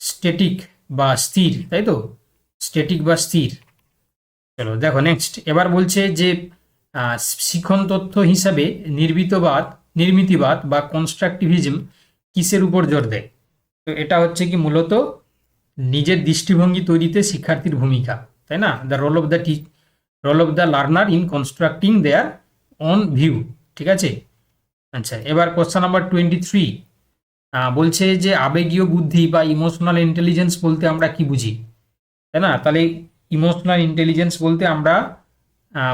স্ট্যাটিক বা স্থির, তাই তো, স্ট্যাটিক বা স্থির। চলো দেখো নেক্সট, এবার বলছে যে শিখন তথ্য হিসাবে নির্মিতিবাদ বা কনস্ট্রাকটিভিজম কিসের উপর জোর দেয়? তো এটা হচ্ছে কি মূলত নিজের দৃষ্টিভঙ্গি তৈরিতে শিক্ষার্থীর ভূমিকা, তাই না, the role of the learner in constructing their own view, ঠিক আছে। আচ্ছা, এবার কোশ্চেন নাম্বার 23, বলছে যে আবেগীয় বুদ্ধি বা ইমোশনাল ইন্টেলিজেন্স বলতে আমরা কি বুঝি? তাই না? তাহলে ইমোশনাল ইন্টেলিজেন্স বলতে আমরা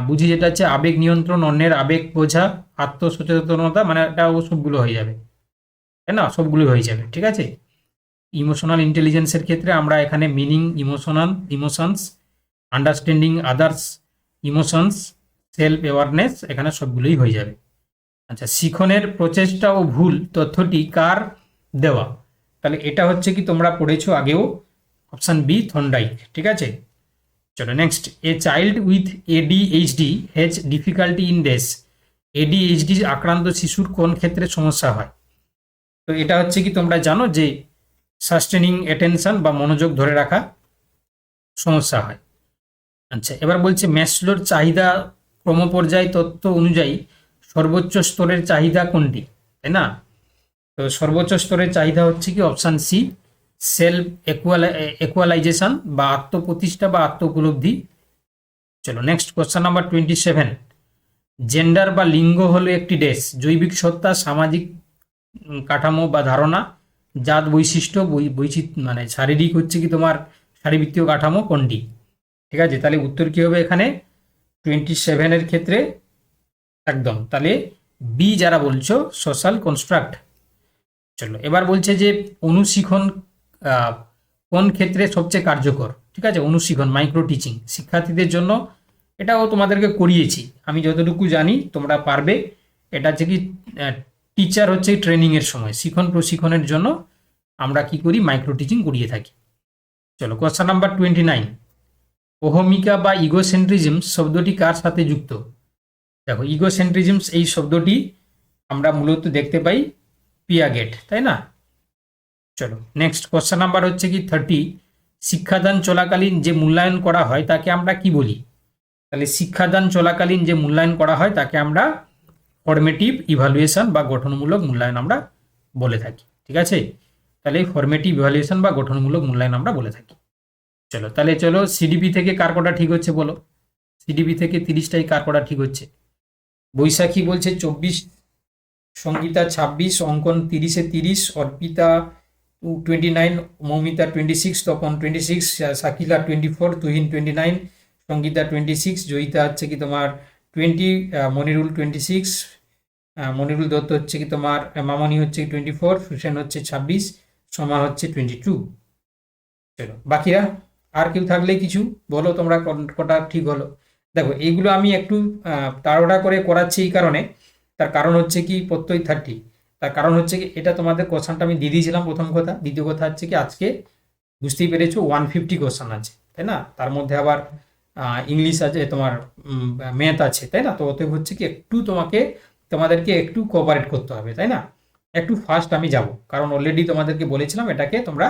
বুঝি যেটা হচ্ছে আবেগ নিয়ন্ত্রণ, অন্যের আবেগ বোঝা, আত্মসচেতনতা, মানে এটা ও সবগুলো হয়ে যাবে, তাই না? সবগুলো হয়ে যাবে, ঠিক আছে? ইমোশনাল ইন্টেলিজেন্সের ক্ষেত্রে আমরা এখানে meaning emotions, understanding others emotions, self awareness, এখানে সবগুলোই হয়ে যাবে। আচ্ছা, শিখনের প্রচেষ্টা ও ভুল তথ্যটি কার দেওয়া? তাহলে এটা হচ্ছে কি তোমরা পড়েছো আগেও, অপশান বি থর্নডাইক, ঠিক আছে? চলো next, a child with ADHD has difficulty in dash. ADHD আক্রান্ত শিশুর কোন ক্ষেত্রে সমস্যা হয়? তো এটা হচ্ছে কি তোমরা জানো যে সাস্টেনিং অ্যাটেনশন বা মনোযোগ ধরে রাখা সমস্যা হয়। আচ্ছা, এবার বলছে ম্যাসলোর চাহিদা ক্রমপর্যায় তত্ত্ব অনুযায়ী সর্বোচ্চ স্তরের চাহিদা কোনটি, তাই না? তো সর্বোচ্চ স্তরের চাহিদা হচ্ছে কি অপশান সি, সেলফ একুয়ালাইজেশন বা আত্মপ্রতিষ্ঠা বা আত্ম উপলব্ধি। চলো নেক্সট কোশ্চেন নাম্বার 27, জেন্ডার বা লিঙ্গ হলো একটি ডেস, জৈবিক সত্তা, সামাজিক কাঠামো বা ধারণা, জাত বৈশিষ্ট্য, বৈচিত্র্য, মানে শারীরিক হচ্ছে কি তোমার শারীরবৃত্তীয় কাঠামো কোনটি? ঠিক আছে, তাহলে উত্তর কি হবে এখানে 27-এর ক্ষেত্রে? একদম, তাহলে বি যারা বলছো, সোশ্যাল কনস্ট্রাক্ট। চলো এবার বলছে যে অনুশিখন কোন ক্ষেত্রে সবচেয়ে কার্যকর? ঠিক আছে, অনুশিখন মাইক্রো টিচিং শিক্ষার্থীদের জন্য, এটাও তোমাদেরকে করিয়েছি, আমি যতটুকু জানি তোমরা পারবে। এটা হচ্ছে কি টিচার হচ্ছে ট্রেনিংয়ের সময় শিখন প্রশিক্ষণের জন্য আমরা কি করি, মাইক্রো টিচিং করিয়ে থাকি। চলো কোশ্চেন নাম্বার 29, অহমিকা বা ইগোসেন্ট্রিজম শব্দটি কার সাথে যুক্ত? দেখো ইগোসেন্ট্রিজম এই শব্দটি আমরা মূলত দেখতে পাই পিয়াগেট, তাই না? চলো নেক্সট কোশ্চেন নাম্বার হচ্ছে কি 30, শিক্ষাদান চলাকালীন যে মূল্যায়ন করা হয় তাকে আমরা কি বলি? তাহলে শিক্ষাদান চলাকালীন যে মূল্যায়ন করা হয় তাকে আমরা ফরমেটিভ ইভালুয়েশন বা গঠনমূলক মূল্যায়ন আমরা বলে থাকি, ঠিক আছে? তাহলে ফরমেটিভ ইভালুয়েশন বা গঠনমূলক মূল্যায়ন আমরা বলে থাকি। চলো তাহলে চলো সিডিপি থেকে কার কটা ঠিক হচ্ছে বলো, সিডিপি থেকে 30টাই কার কটা ঠিক হচ্ছে? বৈশাখী বলছে 24, সঙ্গীতা 26, অঙ্কন 30-এ 30, অর্পিতা 29, মৌমিতা 26, তপন 26, শাকিলা 24, তুহিন 29, সঙ্গীতা 26, জয়িতা হচ্ছে কি তোমার 20, মনিরুল 26, মনিরুল দত্ত হচ্ছে কি তোমার, মামনি হচ্ছে 24, সুসেন হচ্ছে 26, সোমা হচ্ছে 22। চলো বাকিরা আর কেউ থাকলে কিছু বলো তোমরা, কটা ঠিক হলো? দেখো এইগুলো আমি একটু তাড়াহুড়া করে করাচ্ছি এই কারণে, তার কারণ হচ্ছে কি প্রত্যয় 30, তার কারণ হচ্ছে কি এটা তোমাদের কোশ্চানটা আমি দিয়ে দিয়েছিলাম প্রথম কথা, দ্বিতীয় কথা হচ্ছে কি আজকে বুঝতেই পেরেছো 150 কোশ্চান আছে, তাই না? তার মধ্যে আবার ইংলিশ আছে, তোমার ম্যাথ আছে, তাই না? তো অতএব হচ্ছে কি একটু তোমাদেরকে একটু কোঅপারেট করতে হবে, তাই না? একটু ফাস্ট আমি যাব, কারণ অলরেডি তোমাদেরকে বলেছিলাম এটাকে তোমরা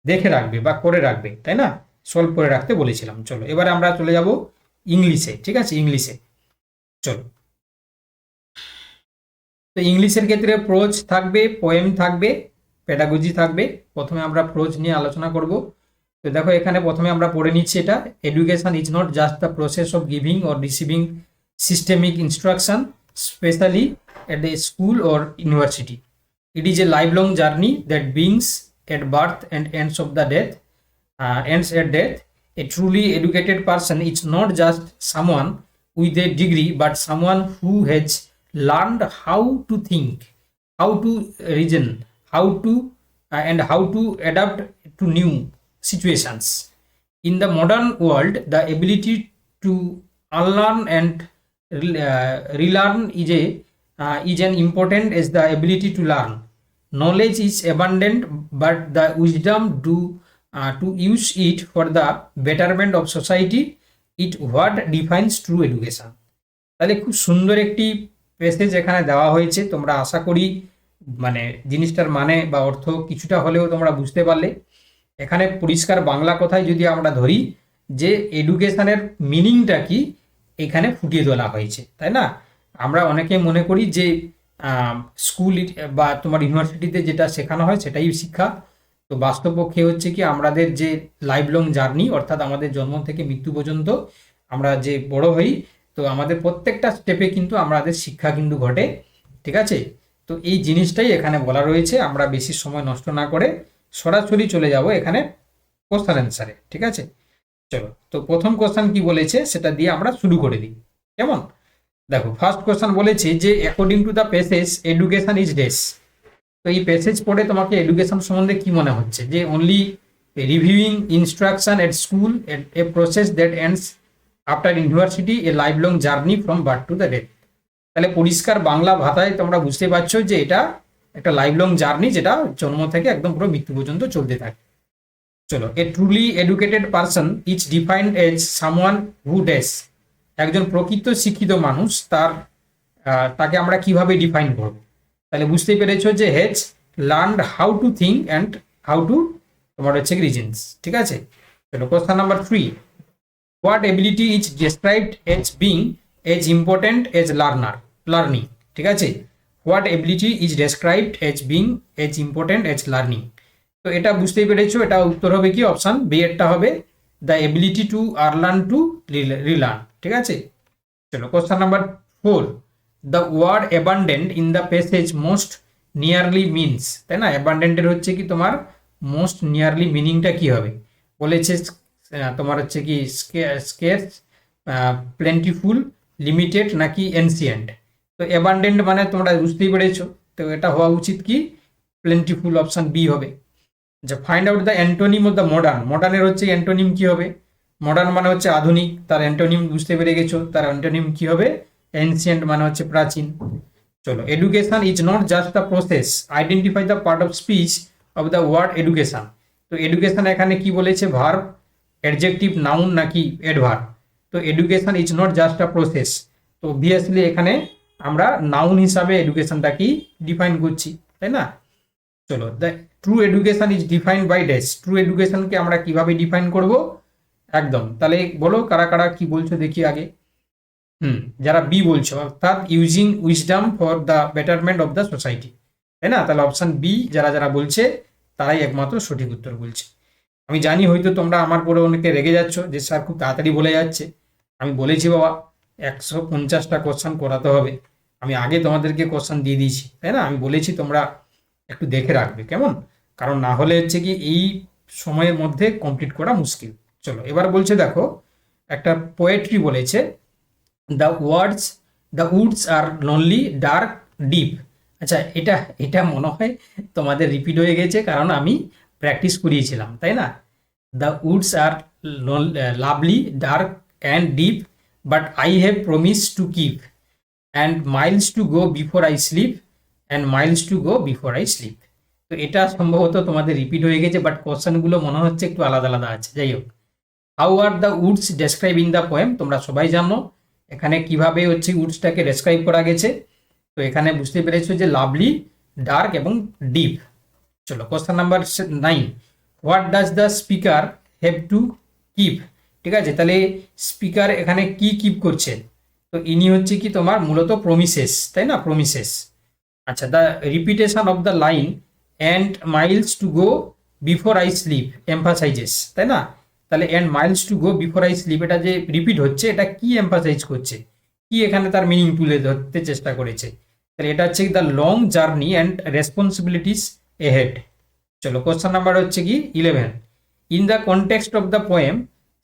দেখে রাখবে বা করে রাখবে, তাই না? সলভ করে রাখতে বলেছিলাম। চলো এবারে আমরা চলে যাব ইংলিশে, ঠিক আছে? ইংলিশে চলো। তো ইংলিশের ক্ষেত্রে প্রোজ থাকবে, পোয়েম থাকবে, পেডাগজি থাকবে। প্রথমে আমরা প্রোজ নিয়ে আলোচনা করব। তো দেখো এখানে প্রথমে আমরা পড়ে নিচ্ছি, এটা education is not just the process of giving or receiving systemic instruction specially at a school or university. It is a lifelong journey that begins at birth and ends at death. A truly educated person is not just someone with a degree, but someone who has learned how to think, how to reason, how to adapt to new situations. In the modern world, the ability to unlearn and relearn is an important as the ability to learn. Knowledge is abundant, but the wisdom to use it for the betterment of society, it what defines true education. তাহলে খুব সুন্দর একটি passage এখানে দেওয়া হয়েছে, তোমরা আশা করি মানে জিনিসটার মানে বা অর্থ কিছুটা হলেও তোমরা বুঝতে পারলে। এখানে পরিষ্কার বাংলা কথায় যদি আমরা ধরি যে এডুকেশনের মিনিংটা কি এখানে ফুটিয়ে তোলা হয়েছে, তাই না? আমরা অনেকে মনে করি যে স্কুল বা তোমার ইউনিভার্সিটিতে যেটা শেখানো হয় সেটাই শিক্ষা। তো বাস্তবপক্ষে হচ্ছে কি আমাদের যে লাইফ লং জার্নি, অর্থাৎ আমাদের জন্ম থেকে মৃত্যু পর্যন্ত আমরা যে বড় হই, তো আমাদের প্রত্যেকটা স্টেপে কিন্তু আমাদের শিক্ষা কিন্তু ঘটে, ঠিক আছে? তো এই জিনিসটাই এখানে বলা রয়েছে। আমরা বেশি সময় নষ্ট না করে সরাসরি চলে যাব এখানে কোশ্চেন অ্যান্সারে, ঠিক আছে? চলো, তো প্রথম কোশ্চেন কি বলেছে সেটা দিয়ে আমরা শুরু করে দিই, কেমন? দেখো, ফার্স্ট কোশ্চেন বলেছে যে according to the passage education is dash. তো এই প্যাসেজ পড়ে তোমাকে এডুকেশন সম্বন্ধে কি মনে হচ্ছে? যে only reviewing instruction at school, a process that ends after university, A life long journey from birth to the death. তাহলে পরিষ্কার বাংলা ভাষায় তোমরা বুঝতে পারছো যে এটা একটা লাইফ লং জার্নি, যেটা জন্ম থেকে একদম পুরো মৃত্যু পর্যন্ত চলতে থাকে। চলো, a truly educated person is defined as someone who dash. একজন প্রকৃত শিক্ষিত মানুষ তাকে আমরা কিভাবে ডিফাইন করব? তাহলে বুঝতেই পেরেছো যে he's learned how to think and how to তোমার হচ্ছে রিজনস। ঠিক আছে, চলো question number 3, what ability is described as being as important as learning. ঠিক আছে, what ability is described as being as important as learning. তো এটা বুঝতেই পেরেছো, এটা উত্তর হবে কি? অপশন বি এরটা হবে, the ability to learn to relearn. ঠিক আছে, চলো question number 4, the word abundant in the passage most nearly means. তাই না, অ্যাবান্ডেন্টের হচ্ছে কি তোমার মোস্ট নিয়ারলি মিনিংটা কি হবে? বলেছে তোমার হচ্ছে কি স্কের্স, প্লেন্টিফুল, লিমিটেড নাকি এনসিয়েন্ট। তো অ্যাবান্ডেন্ট মানে তোমরা বুঝতেই পেরেছো, তো এটা হওয়া উচিত কি? প্লেন্টিফুল, অপশন বি হবে। আচ্ছা, find out the antonym of the modern. মডার্নের হচ্ছে অ্যান্টোনিম কি হবে? মডার্ন মানে হচ্ছে আধুনিক, তার অ্যান্টোনিম বুঝতে পেরে গেছো, তার অ্যান্টোনিম কি হবে? এনসিয়েন্ট মানে হচ্ছে প্রাচীন। চলো, education is not just the process, identify the part of speech of the word education. তো এডুকেশন এখানে কি বলেছে? ভার্ব, অ্যাডজেক্টিভ, নাউন নাকি অ্যাডভার্ব? তো education is not just a process, তো অবভিয়াসলি এখানে আমরা নাউন হিসাবে এডুকেশনটাকেই ডিফাইন করছি, তাই না? চলো, the true education is defined by dash. True এডুকেশনকে আমরা কিভাবে ডিফাইন করব? একদম, তাহলে বলো কারা কারা কি বলছো দেখি আগে। যারা বি বলছো, অর্থাৎ using wisdom for the betterment of the society, তাই না? তাহলে অপশন বি যারা যারা বলছে তারাই একমাত্র সঠিক উত্তর বলছে। আমি জানি হয়তো তোমরা আমার পরে অনেকে রেগে যাচ্ছ যে স্যার খুব তাড়াতাড়ি বলে যাচ্ছে। আমি বলেছি বাবা 150টা কোশ্চেন করাতে হবে, আমি আগে তোমাদেরকে কোশ্চেন দিয়ে দিয়েছি, তাই না? আমি বলেছি তোমরা একটু দেখে রাখবে, কেমন? কারণ না হলে হচ্ছে কি এই সময়ের মধ্যে কমপ্লিট করা মুশকিল। চলো, এবার বলছে দেখো, একটা পোয়েট্রি বলেছে, the woods are lonely dark deep. আচ্ছা, এটা এটা মনে হয় তোমাদের রিপিট হয়ে গেছে, কারণ আমি প্র্যাকটিস করিয়েছিলাম, তাই না? The woods are lovely dark and deep, but I have promise to keep, and miles to go before I sleep, and miles to go before I sleep. তো এটা সম্ভবত তোমাদের রিপিট হয়ে গেছে, বাট কোশ্চেনগুলো মনে হচ্ছে একটু আলাদা আলাদা আছে। যাই হোক, how are the Woods describe in the poem, তোমরা সবাই জানো এখানে কিভাবে হচ্ছে উডসটাকে ডেসক্রাইব করা গেছে। তো এখানে বুঝতে পেরেছো যে লাভলি, ডার্ক এবং ডিপ। চলো, question number 9, what does the speaker have to keep. ঠিক আছে, তাহলে স্পিকার এখানে কি কিপ করছে? তো ইনি হচ্ছে কি তোমার মূলত প্রমিসেস, তাই না? প্রমিসেস। আচ্ছা, the repetition of the line and miles to go before I slip emphasises, তাই না? তাহলে and miles to go before I slip, এটা যে রিপিট হচ্ছে এটা কি এমফাসাইজ করছে, কি এখানে তার মিনিং তুলে ধরতে চেষ্টা করেছে? তাহলে এটা হচ্ছে the long journey and responsibilities ahead. চলো, কোশ্চেন নাম্বার হচ্ছে কি 11, in the context of the poem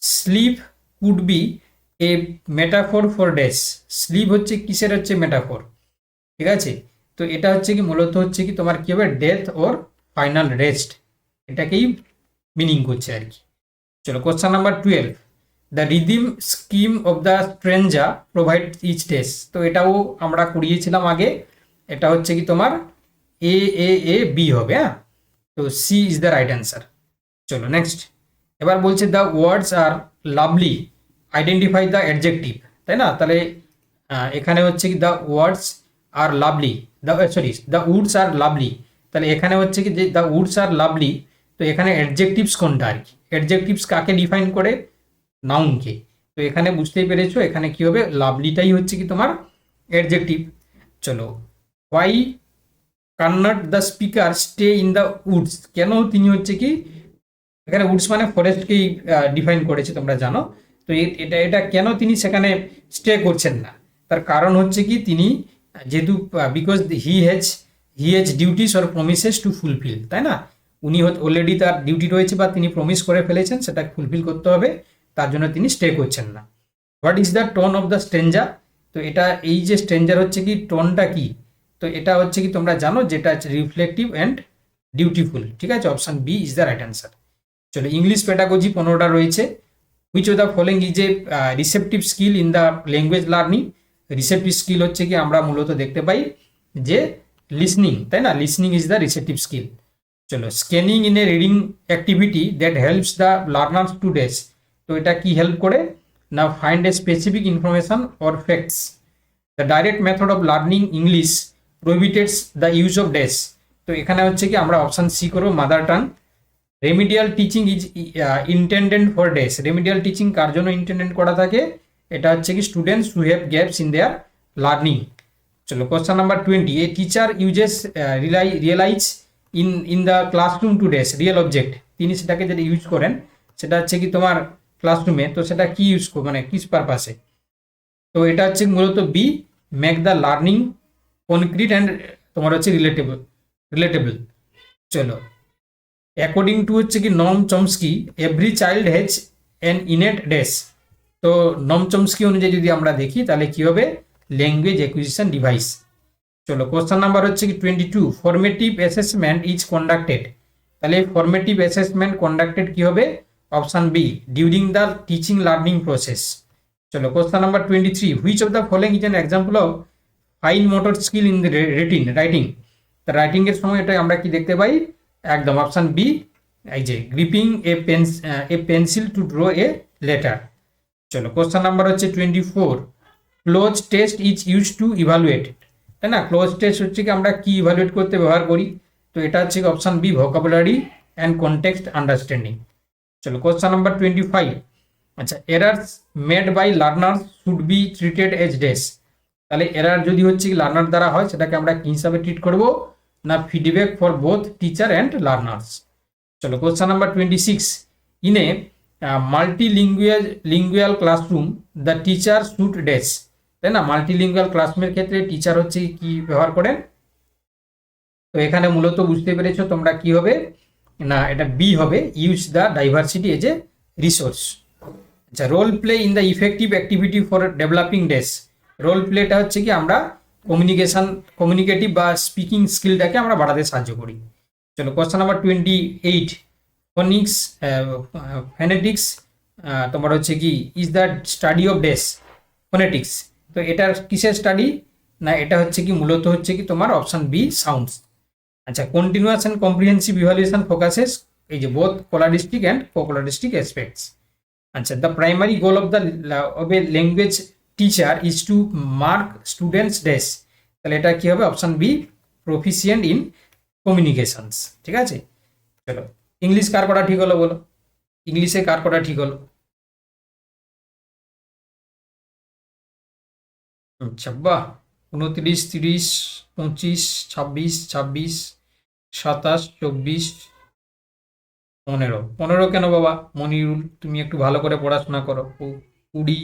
sleep could be a metaphor for dash. Sleep হচ্ছে কিসের হচ্ছে মেটাফোর? ঠিক আছে, তো এটা হচ্ছে কি মূলত হচ্ছে কি তোমার কি হবে? ডেথ ওর ফাইনাল রেস্ট, এটাকেই মিনিং করছে আর কি। চলো, question number 12, the rhythm scheme of the stanza provide each dash. তো এটাও আমরা করিয়েছিলাম আগে, এটা হচ্ছে কি তোমার এ এ এ বি হবে। হ্যাঁ, তো C is the right answer. চলো নেক্সট, এবার বলছে the words are lovely identify the adjective, তাই না? তাহলে এখানে হচ্ছে কি the words are lovely, the woods are lovely, তাহলে এখানে হচ্ছে কি যে দ্য উডস আর লাভলি, তো এখানে অ্যাডজেক্টিভস কোনটা আর কি? অ্যাডজেক্টিভস কাকে ডিফাইন করে? নাউনকে। তো এখানে বুঝতেই পেরেছো এখানে কি হবে? লাভলিটাই হচ্ছে কি তোমার অ্যাডজেক্টিভ। চলো, why cannot the speaker stay in the woods, কেন তিনি হচ্ছে কি এখানে উডস মানে ফরেস্টকেই ডিফাইন করেছে তোমরা জানো। তো এটা এটা কেন তিনি সেখানে স্টে করছেন না? তার কারণ হচ্ছে কি তিনি যেহেতু because he has duties or promises to fulfil, তাই না? উনি অলরেডি তার ডিউটি রয়েছে বা তিনি প্রমিস করে ফেলেছেন, সেটা ফুলফিল করতে হবে, তার জন্য তিনি স্টে করছেন না। What is the tone of the stranger? তো এটা এই যে স্ট্রেঞ্জার হচ্ছে কি টোনটা কি? তো এটা হচ্ছে কি তোমরা জানো যেটা রিফ্লেক্টিভ অ্যান্ড ডিউটিফুল, ঠিক আছে? Option B is the right answer. চলো ইংলিশ পেডাগজি 15টা রয়েছে। Which of the following is a receptive skill in the language learning? Receptive skill হচ্ছে কি আমরা মূলত দেখতে পাই যে লিসনিং, তাই না? Listening is the receptive skill. চলো scanning in a reading activity that helps the learners to dash. তো এটা কি হেল্প করে না? Find a specific information or facts. The direct method of learning English prohibits the use of dash. তো এখানে হচ্ছে কি আমরা অপশন সি করবো, mother tongue. Remedial teaching is intended for dash. Remedial teaching কার জন্য ইন্টেন্ডেড করা থাকে? এটা হচ্ছে কি students who have gaps in their learning. চলো question number 20, a teacher uses realia in the classroom to dash real object. তিনি সেটাকে যেটা ইউজ করেন সেটা হচ্ছে কি তোমার ক্লাসরুমে, তো সেটা কি ইউজ মানে কিস পারপাসে? তো এটা হচ্ছে মূলত B, make the learning concrete and তোমার হচ্ছে রিলেটেবল। চলো অ্যাকর্ডিং টু হচ্ছে কি Noam Chomsky, every child has an innate dash. তো নম চমস্কি অনুযায়ী যদি আমরা দেখি তাহলে কি হবে? Language acquisition device. চলো কোশ্চেন নাম্বার হচ্ছে কি 22, ফরমেটিভ অ্যাসেসমেন্ট ইজ কন্ডাক্টেড। তাহলে ফরমেটিভ অ্যাসেসমেন্ট কন্ডাক্টেড কি হবে? Option B, during the teaching learning process. চলো question number 23, which of the following is an example of fine motor skill in the writing. তা writing এর সময় এটা আমরা কি দেখতে পাই? একদম অপশন বি, এই যে gripping a pencil to draw a letter. চলো কোশ্চেন নাম্বার হচ্ছে 24, cloze test is use to evaluate. তাই না? ক্লোজ টেস্ট হচ্ছে কি আমরা কি ইভালুয়েট করতে ব্যবহার করি? তো এটা হচ্ছে option B, vocabulary and context understanding. চলো কোশ্চেন নাম্বার 25, আচ্ছা errors made by learners should be treated as dash. তাহলে এরার যদি হচ্ছে কি লার্নার দ্বারা হয় সেটাকে আমরা কি হিসাবে ট্রিট করব? না feedback for both teacher and learners. চলো question number 26, in a multilingual classroom the teacher should dash. তাই না? মাল্টিলিঙ্গুয়াল ক্লাসরুমের ক্ষেত্রে টিচার হচ্ছে কি ব্যবহার করেন? তো এখানে মূলত বুঝতে পেরেছো তোমরা কি হবে? না এটা বি হবে, use the diversity as a resource. আচ্ছা role play in the effective activity for developing dash. Role প্লেটা হচ্ছে কি আমরা কমিউনিকেটিভ বা স্পিকিং স্কিলটাকে আমরা বাড়াতে সাহায্য করি। চলো কোশ্চেন নাম্বার 28, ফোনেটিক্স তোমার হচ্ছে কি is the study of dash. Phonetics তো এটার কিসের স্টাডি? না এটা হচ্ছে কি মূলত হচ্ছে কি তোমার অপশন বি, সাউন্ডস। আচ্ছা continuous and comprehensive evaluation focuses এই যে both scholastic and co-scholastic aspects. আচ্ছা the primary goal of a language teacher is to mark students dash. তাহলে এটা কি হবে? Option B, proficient in communications. ঠিক আছে। চলো ইংলিশ কার করা ঠিক হলো বলো? ইংলিশে কার করা ঠিক হলো? আচ্ছা বাহ, 29, 30, 25, 26, 26, 27, 24, 15। 15 কেন বাবা? মনিরুল তুমি একটু ভালো করে পড়াশোনা করো। 20।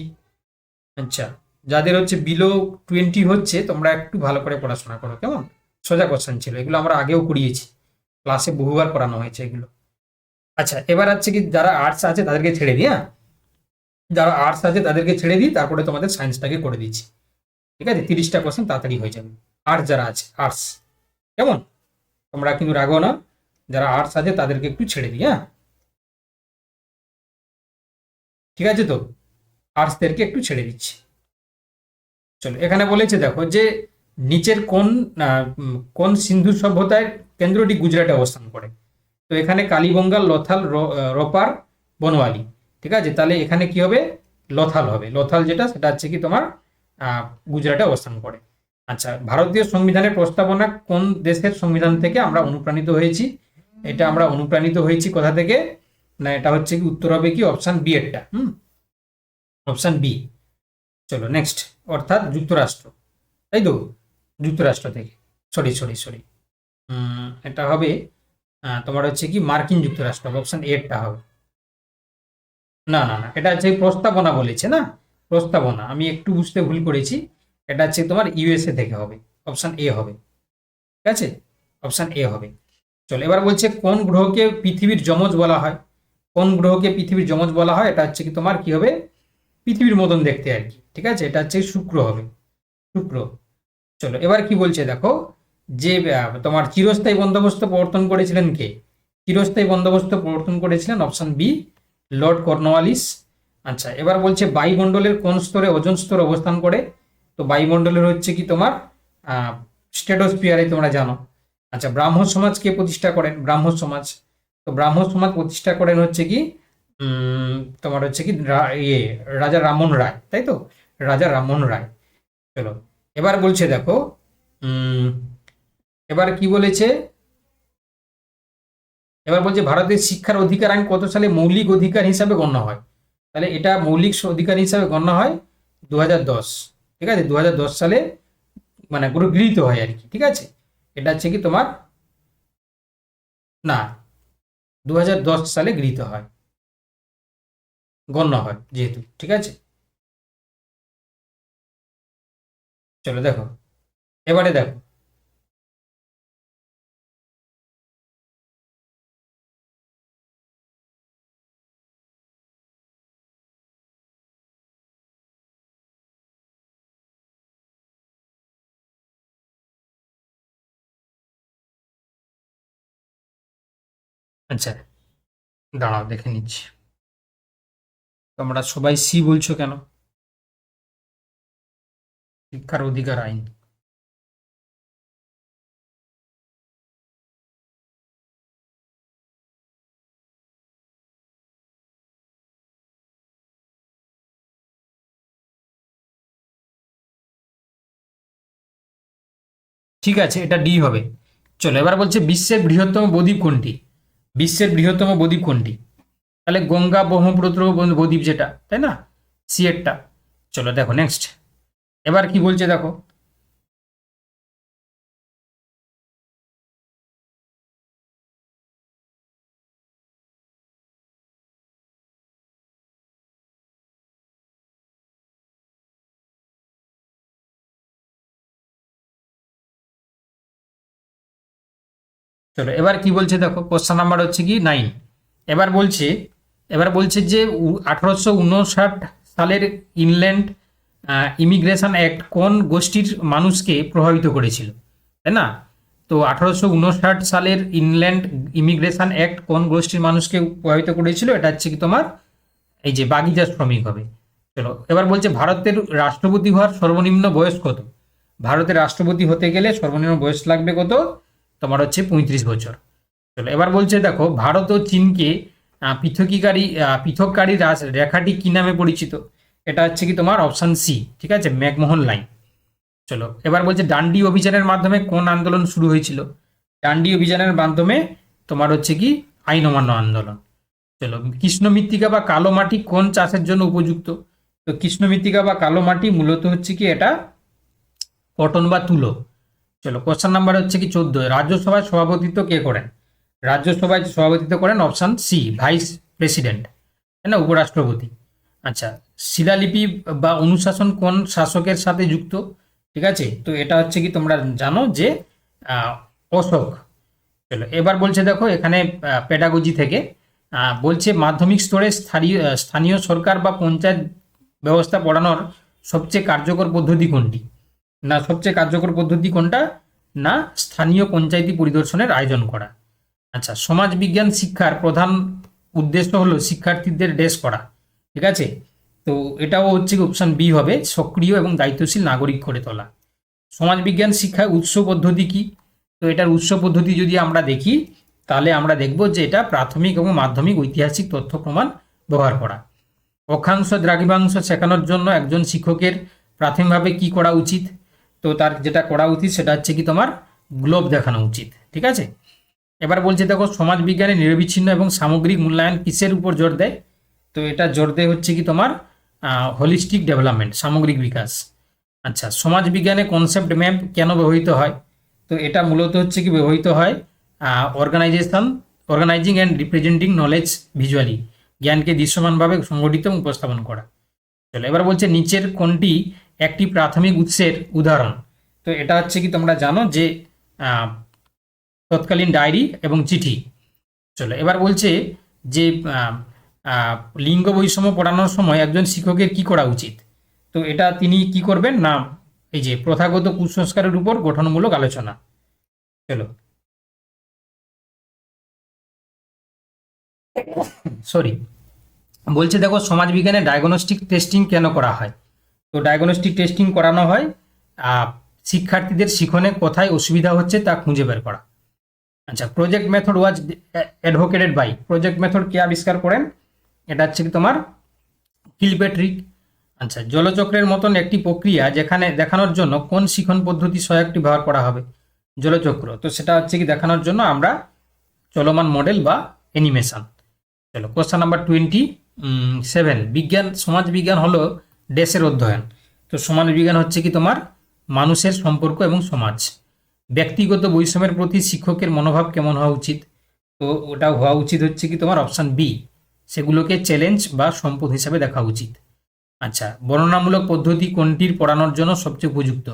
আচ্ছা যাদের হচ্ছে বিলো 20 হচ্ছে তোমরা একটু ভালো করে পড়াশোনা করো, কেমন? সোজা কোশ্চেন ছিল, এগুলো আমরা আগেও করিয়েছি, ক্লাসে বহুবার করানো হয়েছে এগুলো। আচ্ছা এবার হচ্ছে কি যারা আর্টস আছে তাদেরকে ছেড়ে দিই, হ্যাঁ যারা আর্টস আছে তাদেরকে ছেড়ে দিই, তারপরে তোমাদের সায়েন্সটাকে করে দিচ্ছি। ঠিক আছে, 30টা কোশ্চেন তাড়াতাড়ি হয়ে যাবে। আর্টস যারা আছে আর্টস, কেমন? তোমরা কিন্তু রাগো না, যারা আর্টস আছে তাদেরকে একটু ছেড়ে দিই, হ্যাঁ ঠিক আছে। তো আর্টসদেরকে একটু ছেড়ে দিচ্ছি। চলো এখানে বলেছে দেখো যে নিচের কোন সিন্ধু সভ্যতার কেন্দ্রটি গুজরাটে অবস্থান করে? তো এখানে কালীবঙ্গাল, লথাল, রপার, বনওয়ালি। ঠিক আছে, তাহলে এখানে কি হবে? লথাল হবে। লথাল যেটা সেটা হচ্ছে কি তোমার গুজরাটে অবস্থান করে। আচ্ছা ভারতীয় সংবিধানের প্রস্তাবনা কোন দেশের সংবিধান থেকে আমরা অনুপ্রাণিত হয়েছি? এটা আমরা অনুপ্রাণিত হয়েছি কোথা থেকে? না এটা হচ্ছে কি উত্তর হবে কি অপশন বি এরটা, অপশন বি। চলো নেক্সট, অর্থাৎ যুক্তরাষ্ট্র, তাই তো? যুক্তরাষ্ট্র থেকে, সরি এটা হবে তোমার হচ্ছে কি মার্কিন যুক্তরাষ্ট্র, অপশন এরটা হবে। না এটা হচ্ছে প্রস্তাবনা বলেছে না, প্রস্তাবনা, আমি একটু বুঝতে ভুল করেছি। এটা হচ্ছে তোমার ইউএসএ থেকে হবে, অপশন এ হবে। ঠিক আছে, অপশন এ হবে। চলো এবার বলছে কোন গ্রহকে পৃথিবীর যমজ বলা হয়? কোন গ্রহকে পৃথিবীর যমজ বলা হয়? এটা হচ্ছে কি তোমার কি হবে, পৃথিবীর মতন দেখতে আর কি, ঠিক আছে, এটা হচ্ছে শুক্র হবে, শুক্র। চলো এবার কি বলছে দেখো, যে তোমার চিরস্থায়ী বন্দোবস্ত প্রবর্তন করেছিলেন কে? চিরস্থায়ী বন্দোবস্ত প্রবর্তন করেছিলেন অপশন বি, লর্ড কর্নওয়ালিস। আচ্ছা, এবার বলছে বায়ুমণ্ডলের কোন স্তরে ওজোন স্তর অবস্থান করে? তো বায়ুমণ্ডলের হচ্ছে কি তোমার স্ট্রেটোস্ফিয়ারে, তোমরা জানো। আচ্ছা, ব্রাহ্ম সমাজ কে প্রতিষ্ঠা করেন? ব্রাহ্ম সমাজ, তো ব্রাহ্ম সমাজ প্রতিষ্ঠা করেন হচ্ছে কি তোমার হচ্ছে কি রাজা রামমোহন রায়, তাই তো, রাজা রামমোহন রায়। চলো এবার বলছে দেখো, উম, এবার কি বলেছে, এবার বলছে ভারতের শিক্ষার অধিকার আইন কত সালে মৌলিক অধিকার হিসাবে গণ্য হয়? তাহলে এটা মৌলিক অধিকার হিসাবে গণ্য হয় 2010, ঠিক আছে, 2010 সালে মানে পুরো গৃহীত হয় আর কি, ঠিক আছে। এটা হচ্ছে কি তোমার, না, 2010 সালে গৃহীত হয়, গণ্য হয় যেহেতু, ঠিক আছে। চলো দেখো, এবারে দেখো, আচ্ছা দাঁড়াও দেখে নিচ্ছি, তোমরা সবাই সি বলছো কেন? শিক্ষার অধিকার আইন, ঠিক আছে, এটা ডি হবে। চলো এবার বলছে বিশ্বের বৃহত্তম বদ্বীপ কোনটি? বিশ্বের বৃহত্তম বদ্বীপ কোনটি? তাহলে গঙ্গা ব্রহ্মপুত্র বদ্বীপ যেটা, তাই না, সি এরটা। চলো দেখো নেক্সট, এবার কি বলছে দেখো, চলো এবার কি বলছে দেখো, কোশ্চেন নাম্বার হচ্ছে কি 9। এবার বলছে, এবার বলছে যে 1859 সালের ইনল্যান্ড ইমিগ্রেশন অ্যাক্ট কোন গোষ্ঠীর মানুষকে প্রভাবিত করেছিল, তাই না? তো 1859 সালের ইনল্যান্ড ইমিগ্রেশন অ্যাক্ট কোন গোষ্ঠীর মানুষকে প্রভাবিত করেছিল? এটা হচ্ছে কি তোমার এই যে বাগিচা শ্রমিক হবে। চলো এবার বলছে ভারতের রাষ্ট্রপতি হওয়ার সর্বনিম্ন বয়স কত? ভারতের রাষ্ট্রপতি হতে গেলে সর্বনিম্ন বয়স লাগবে কত? তোমার হচ্ছে 35 বছর। চলো এবার বলছে দেখো, ভারত ও চীনকে পৃথককারী রেখাটি কি নামে পরিচিত? এটা হচ্ছে কি তোমার অপশন সি, ঠিক আছে, ম্যাকমোহন লাইন। চলো এবার বলছে ডান্ডি অভিযানের মাধ্যমে কোন আন্দোলন শুরু হয়েছিল? ডান্ডি অভিযানের মাধ্যমে তোমার হচ্ছে কি আইন অমান্য আন্দোলন। চলো, কৃষ্ণ মৃত্তিকা বা কালো মাটি কোন চাষের জন্য উপযুক্ত? তো কৃষ্ণ মৃত্তিকা বা কালো মাটি মূলত হচ্ছে কি এটা কটন বা তুলো। চলো কোশ্চেন নাম্বার হচ্ছে কি 14, রাজ্যসভায় সভাপতিত্ব কে করেন? রাজ্যসভায় সভাপতিত্ব করেন অপশন সি, ভাইস প্রেসিডেন্ট, তাই না, উপরাষ্ট্রপতি। আচ্ছা, শিলালিপি বা অনুশাসন কোন শাসকের সাথে যুক্ত? ঠিক আছে, তো এটা হচ্ছে কি তোমরা জানো যে আহ, অশোক। চলো এবার বলছে দেখো এখানে পেডাগোজি থেকে বলছে মাধ্যমিক স্তরে স্থানীয় সরকার বা পঞ্চায়েত ব্যবস্থা পড়ানোর সবচেয়ে কার্যকর পদ্ধতি কোনটি? না, সবচেয়ে কার্যকর পদ্ধতি কোনটা? না, স্থানীয় পঞ্চায়েতি পরিদর্শনের আয়োজন করা। আচ্ছা, সমাজ বিজ্ঞান শিক্ষার প্রধান উদ্দেশ্য হলো শিক্ষার্থীদের ড্যাশ করা, ঠিক আছে, তো এটাও হচ্ছে অপশন বি হবে, সক্রিয় এবং দায়িত্বশীল নাগরিক করে তোলা। সমাজবিজ্ঞান শিক্ষার উৎস পদ্ধতি কি? তো এটার উৎস পদ্ধতি যদি আমরা দেখি, তাহলে আমরা দেখব যে এটা প্রাথমিক এবং মাধ্যমিক ঐতিহাসিক তথ্য প্রমাণ ব্যবহার করা। অক্ষাংশ দ্রাঘিমাংশ শেখানোর জন্য একজন শিক্ষকের প্রাথমিকভাবে কি করা উচিত? তো তার যেটা করা উচিত সেটা হচ্ছে কি তোমার গ্লোব দেখানো উচিত, ঠিক আছে। এবার বলছে দেখো, সমাজ বিজ্ঞানে নিরবিচ্ছিন্ন এবং সামগ্রিক মূল্যায়ন কিসের উপর জোর দেয়? তো এটা জোর দেয় হচ্ছে কি তোমার হোলিস্টিক ডেভেলপমেন্ট, সামগ্রিক বিকাশ। আচ্ছা, সমাজ বিজ্ঞানে কনসেপ্ট ম্যাপ কেন ব্যবহৃত হয়? তো এটা মূলত হচ্ছে কি ব্যবহৃত হয় organising and representing knowledge visually, জ্ঞানকে দৃশ্যমানভাবে সংগঠিত এবং উপস্থাপন করা। চলো এবার বলছে নিচের কোনটি একটি প্রাথমিক উৎসের উদাহরণ? তো এটা হচ্ছে কি তোমরা জানো যে আহ, তৎকালীন ডায়েরি এবং চিঠি। চলো এবার বলছে যে লিঙ্গ বৈষম্য পড়ানোর সময় একজন শিক্ষকের কি করা উচিত। তো এটা তিনি কি করবেন না, এই যে প্রথাগত কুসংস্কারের উপর গঠনমূলক আলোচনা। চলো, সরি, বলছে দেখো সমাজবিজ্ঞানে ডায়াগনস্টিক টেস্টিং কেন করা হয়। তো ডায়াগনস্টিক টেস্টিং করানো হয় শিক্ষার্থীদের শিখনে কোথায় অসুবিধা হচ্ছে তা খুঁজে বের করা। আচ্ছা, project method was advocated by, project method কে আবিষ্কার করেন, এটা হচ্ছে কি তোমার কিলপ্যাট্রিক। আচ্ছা, জলচক্রের মতন একটি প্রক্রিয়া যেখানে দেখানোর জন্য কোন শিখন পদ্ধতি সহায়কটি ব্যবহার করা হবে, জলচক্র। তো সেটা হচ্ছে কি দেখানোর জন্য আমরা চলমান মডেল বা অ্যানিমেশন। চলো, কোশ্চেন নাম্বার 27, বিজ্ঞান সমাজ বিজ্ঞান হলো দেশের অধ্যয়ন। তো সমাজ বিজ্ঞান হচ্ছে কি তোমার মানুষের সম্পর্ক এবং সমাজ। ব্যক্তিগত বৈষম্যের প্রতি শিক্ষকের মনোভাব কেমন হওয়া উচিত। তো ওটা হওয়া উচিত হচ্ছে কি তোমার অপশান বি, সেগুলোকে চ্যালেঞ্জ বা সম্পদ হিসাবে দেখা উচিত। আচ্ছা, বর্ণনামূলক পদ্ধতি কোনটির পড়ানোর জন্য সবচেয়ে উপযুক্ত।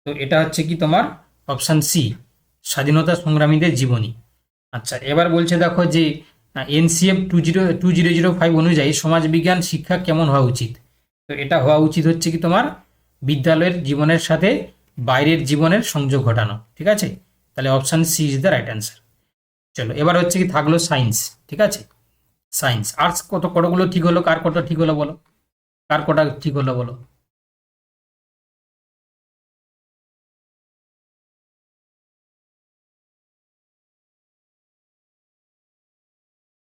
তো এটা হচ্ছে কি তোমার অপশান সি, স্বাধীনতা সংগ্রামীদের জীবনী। আচ্ছা, এবার বলছে দেখো যে এনসিএফ 2005 অনুযায়ী সমাজবিজ্ঞান শিক্ষা কেমন হওয়া উচিত। তো এটা হওয়া উচিত হচ্ছে কি তোমার বিদ্যালয়ের জীবনের সাথে বাইরের জীবনের সংযোগ ঘটানো। ঠিক আছে, তাহলে option C is the right answer. চলো, এবার হচ্ছে কি থাকলো সায়েন্স। ঠিক আছে, সায়েন্স আর্টস কতগুলো ঠিক হলো, কার কটা ঠিক হলো বলো, কার কটা ঠিক হলো বলো।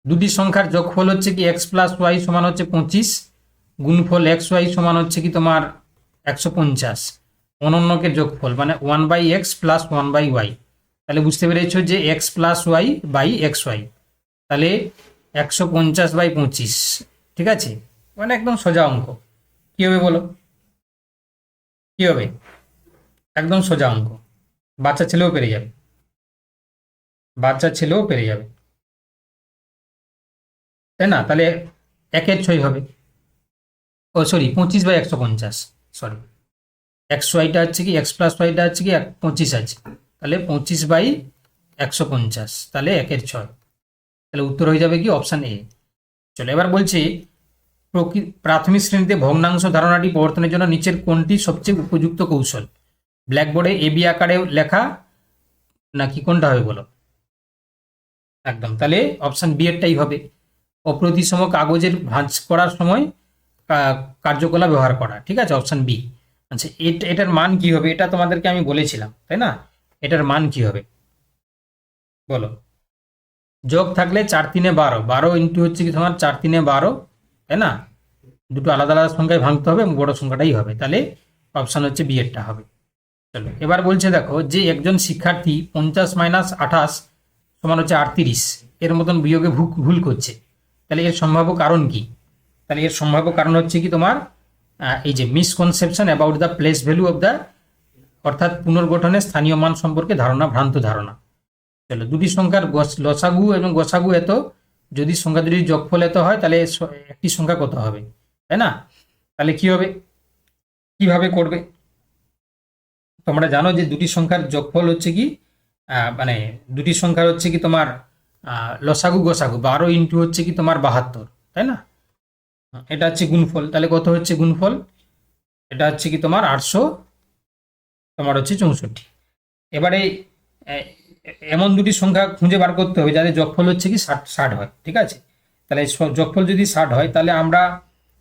দুটি সংখ্যার যোগফল হচ্ছে কি এক্স প্লাস ওয়াই সমান হচ্ছে 25, গুণফল এক্স ওয়াই সমান হচ্ছে কি তোমার 150, অনন্যকের যোগফল মানে 1/x প্লাস 1/y। তাহলে বুঝতে পেরেছো যে x plus y by x y, তাহলে 150/25। ঠিক আছে, মানে একদম সোজা অঙ্ক। কী হবে বলো, কী হবে, একদম সোজা অঙ্ক, বাচ্চা ছেলেও পেরে যাবে, বাচ্চা ছেলেও পেরে যাবে, তাই না। তাহলে 1/6 হবে, ও সরি 25/150, সরি এক্স ওয়াইটা হচ্ছে কি এক্স প্লাস ওয়াইটা হচ্ছে কি 25 আছে, তাহলে 25/150, তাহলে 1/6। তাহলে উত্তর হয়ে যাবে কি অপশান এ। চলো, এবার বলছি প্রাথমিক শ্রেণীতে ভগ্নাংশ ধারণাটি প্রবর্তনের জন্য নিচের কোনটি সবচেয়ে উপযুক্ত কৌশল। ব্ল্যাকবোর্ডে এবি আকারে লেখা নাকি কোনটা হবে বলো। একদম, তাহলে অপশান বি এরটাই হবে, অপ্রতিসম কাগজের ভাঁজ করার সময় কার্যকলাপ ব্যবহার করা। ঠিক আছে, অপশান বি। আচ্ছা, এটার মান কি হবে, এটা তোমাদেরকে আমি বলেছিলাম তাই না, এটার মান কি হবে বলো। যোগ থাকলে 4 3 12, 12 ইন্টু হচ্ছে কি তোমার 4 3 12, তাই না, দুটো আলাদা আলাদা সংখ্যায় ভাঙতে হবে এবং বড় সংখ্যাটাই হবে, তাহলে অপশান হচ্ছে বি এরটা হবে। চলো, এবার বলছে দেখো যে একজন শিক্ষার্থী 50 - 28 সমান হচ্ছে 38 এর মতন বিয়োগে ভুল করছে, তাহলে এর সম্ভাব্য কারণ কি। তাহলে এর সম্ভাব্য কারণ হচ্ছে কি তোমার এই যে misconception about the place value of the, অর্থাৎ পুনর্গঠনের স্থানীয় মান সম্পর্কে ধারণা, ভ্রান্ত ধারণা। চলো, দুটি সংখ্যার লসাগু এবং গসাগু এত, যদি সংখ্যা দুটির যোগফল এত হয় তাহলে একটি সংখ্যা কত হবে, তাই না। তাহলে কি হবে, কিভাবে করবে। তোমরা জানো যে দুটি সংখ্যার যোগফল হচ্ছে কি মানে দুটি সংখ্যার হচ্ছে কি তোমার লসাগু গসাগু 12 ইন্টু হচ্ছে কি তোমার 72, তাই না। এটা হচ্ছে গুণফল, তাহলে কত হচ্ছে গুণফল, এটা হচ্ছে কি তোমার 800 তোমার হচ্ছে 64। এবারে এমন দুটি সংখ্যা খুঁজে বার করতে হবে যাদের যোগফল হচ্ছে কি 60 হয়। ঠিক আছে, তাহলে যোগফল যদি 60 হয় তাহলে আমরা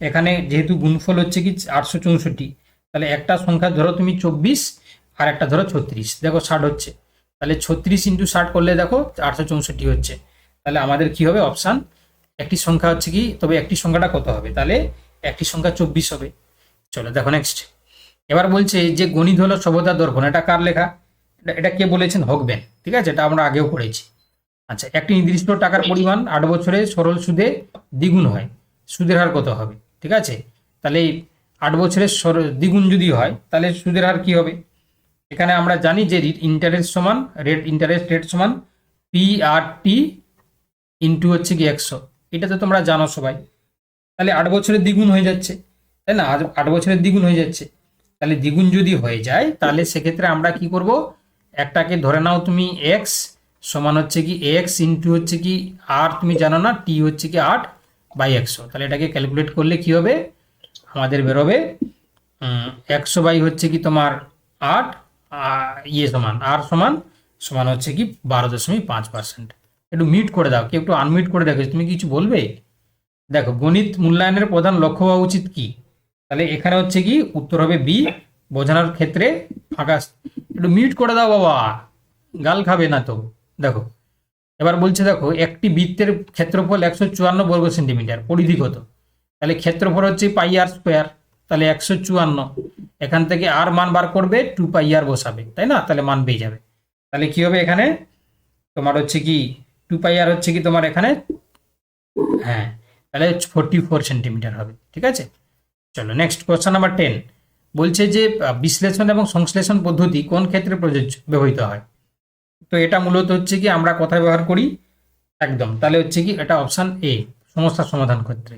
এখানে যেহেতু গুণফল হচ্ছে কি 864, তাহলে একটা সংখ্যা ধরো তুমি 24 আর একটা ধরো 36, দেখো 60 হচ্ছে, তাহলে 36 ইন্টু 60 করলে দেখো 864 হচ্ছে। তাহলে আমাদের কি হবে অপশান, একটি সংখ্যা হচ্ছে কি, তবে একটি সংখ্যাটা কত হবে, তাহলে একটি সংখ্যা 24 হবে। চলো দেখো নেক্সট। এবার বলছে যে গণিত হলো সভ্যতা দর্পণ, এটা কার লেখা, এটা কে বলেছেন, হকবেন। ঠিক আছে, এটা আমরা আগেও পড়েছি। আচ্ছা, একটি নির্দিষ্ট টাকার পরিমাণ 8 বছরে সরল সুদে দ্বিগুণ হয়, সুদের হার কত হবে। ঠিক আছে, তাহলে 8 বছরের দ্বিগুণ যদি হয় তাহলে সুদের হার কি হবে। এখানে আমরা জানি যে ইন্টারেস্ট সমান ইন্টারেস্ট রেট সমান PRT ইন্টু হচ্ছে কি 100, এটা তো তোমরা জানো সবাই। তাহলে 8 বছরের দ্বিগুণ হয়ে যাচ্ছে, তাই না, 8 বছরের দ্বিগুণ হয়ে যাচ্ছে। তাহলে দ্বিগুণ যদি হয়ে যায় তাহলে সেক্ষেত্রে আমরা কি করব, একটাকে ধরে নাও তুমি x সমান হচ্ছে কি এক্স ইন্টু হচ্ছে কি আর, তুমি জানো না টি হচ্ছে কি 8/100। তাহলে এটাকে ক্যালকুলেট করলে কি হবে, আমাদের বেরোবে 100 হচ্ছে কি তোমার 8, সমান আর সমান সমান হচ্ছে কি 12.5%। একটু মিউট করে দাও, কেউ একটু আনমিউট করে দেখো, তুমি কিছু বলবে। দেখো, গণিত মূল্যায়নের প্রধান লক্ষ্য হওয়া উচিত কি, তাহলে এখানে হচ্ছে কি উত্তর হবে বি, বোঝানোর ক্ষেত্রে ফাঁকা। একটু মিউট করে দাও বাবা, গাল খাবে না তো। দেখো এবার বলছে, দেখো একটি বৃত্তের ক্ষেত্রফল 154 বর্গ সেন্টিমিটার, পরিধি কত, তাহলে ক্ষেত্রফল হচ্ছে পাই আর স্কোয়ার, তাহলে 154, এখান থেকে আর মান বার করবে 2 পাই আর বসাবে, তাই না, তাহলে মান পেয়ে যাবে। তাহলে কি হবে এখানে তোমার হচ্ছে কি 2 পাই আর হচ্ছে কি তোমার এখানে, হ্যাঁ, তাহলে 44 সেন্টিমিটার হবে, ঠিক আছে। চলো নেক্সট কোয়েশ্চন নাম্বার 10, বলছে যে বিশ্লেষণ এবং সংশ্লেষণ পদ্ধতি কোন ক্ষেত্রে প্রযোজ্য ব্যবহৃত হয়। তো এটা মূলত হচ্ছে কি আমরা কোথায় ব্যবহার করি, একদম, তাহলে হচ্ছে কি এটা অপশান এ, সমস্যার সমাধান ক্ষেত্রে।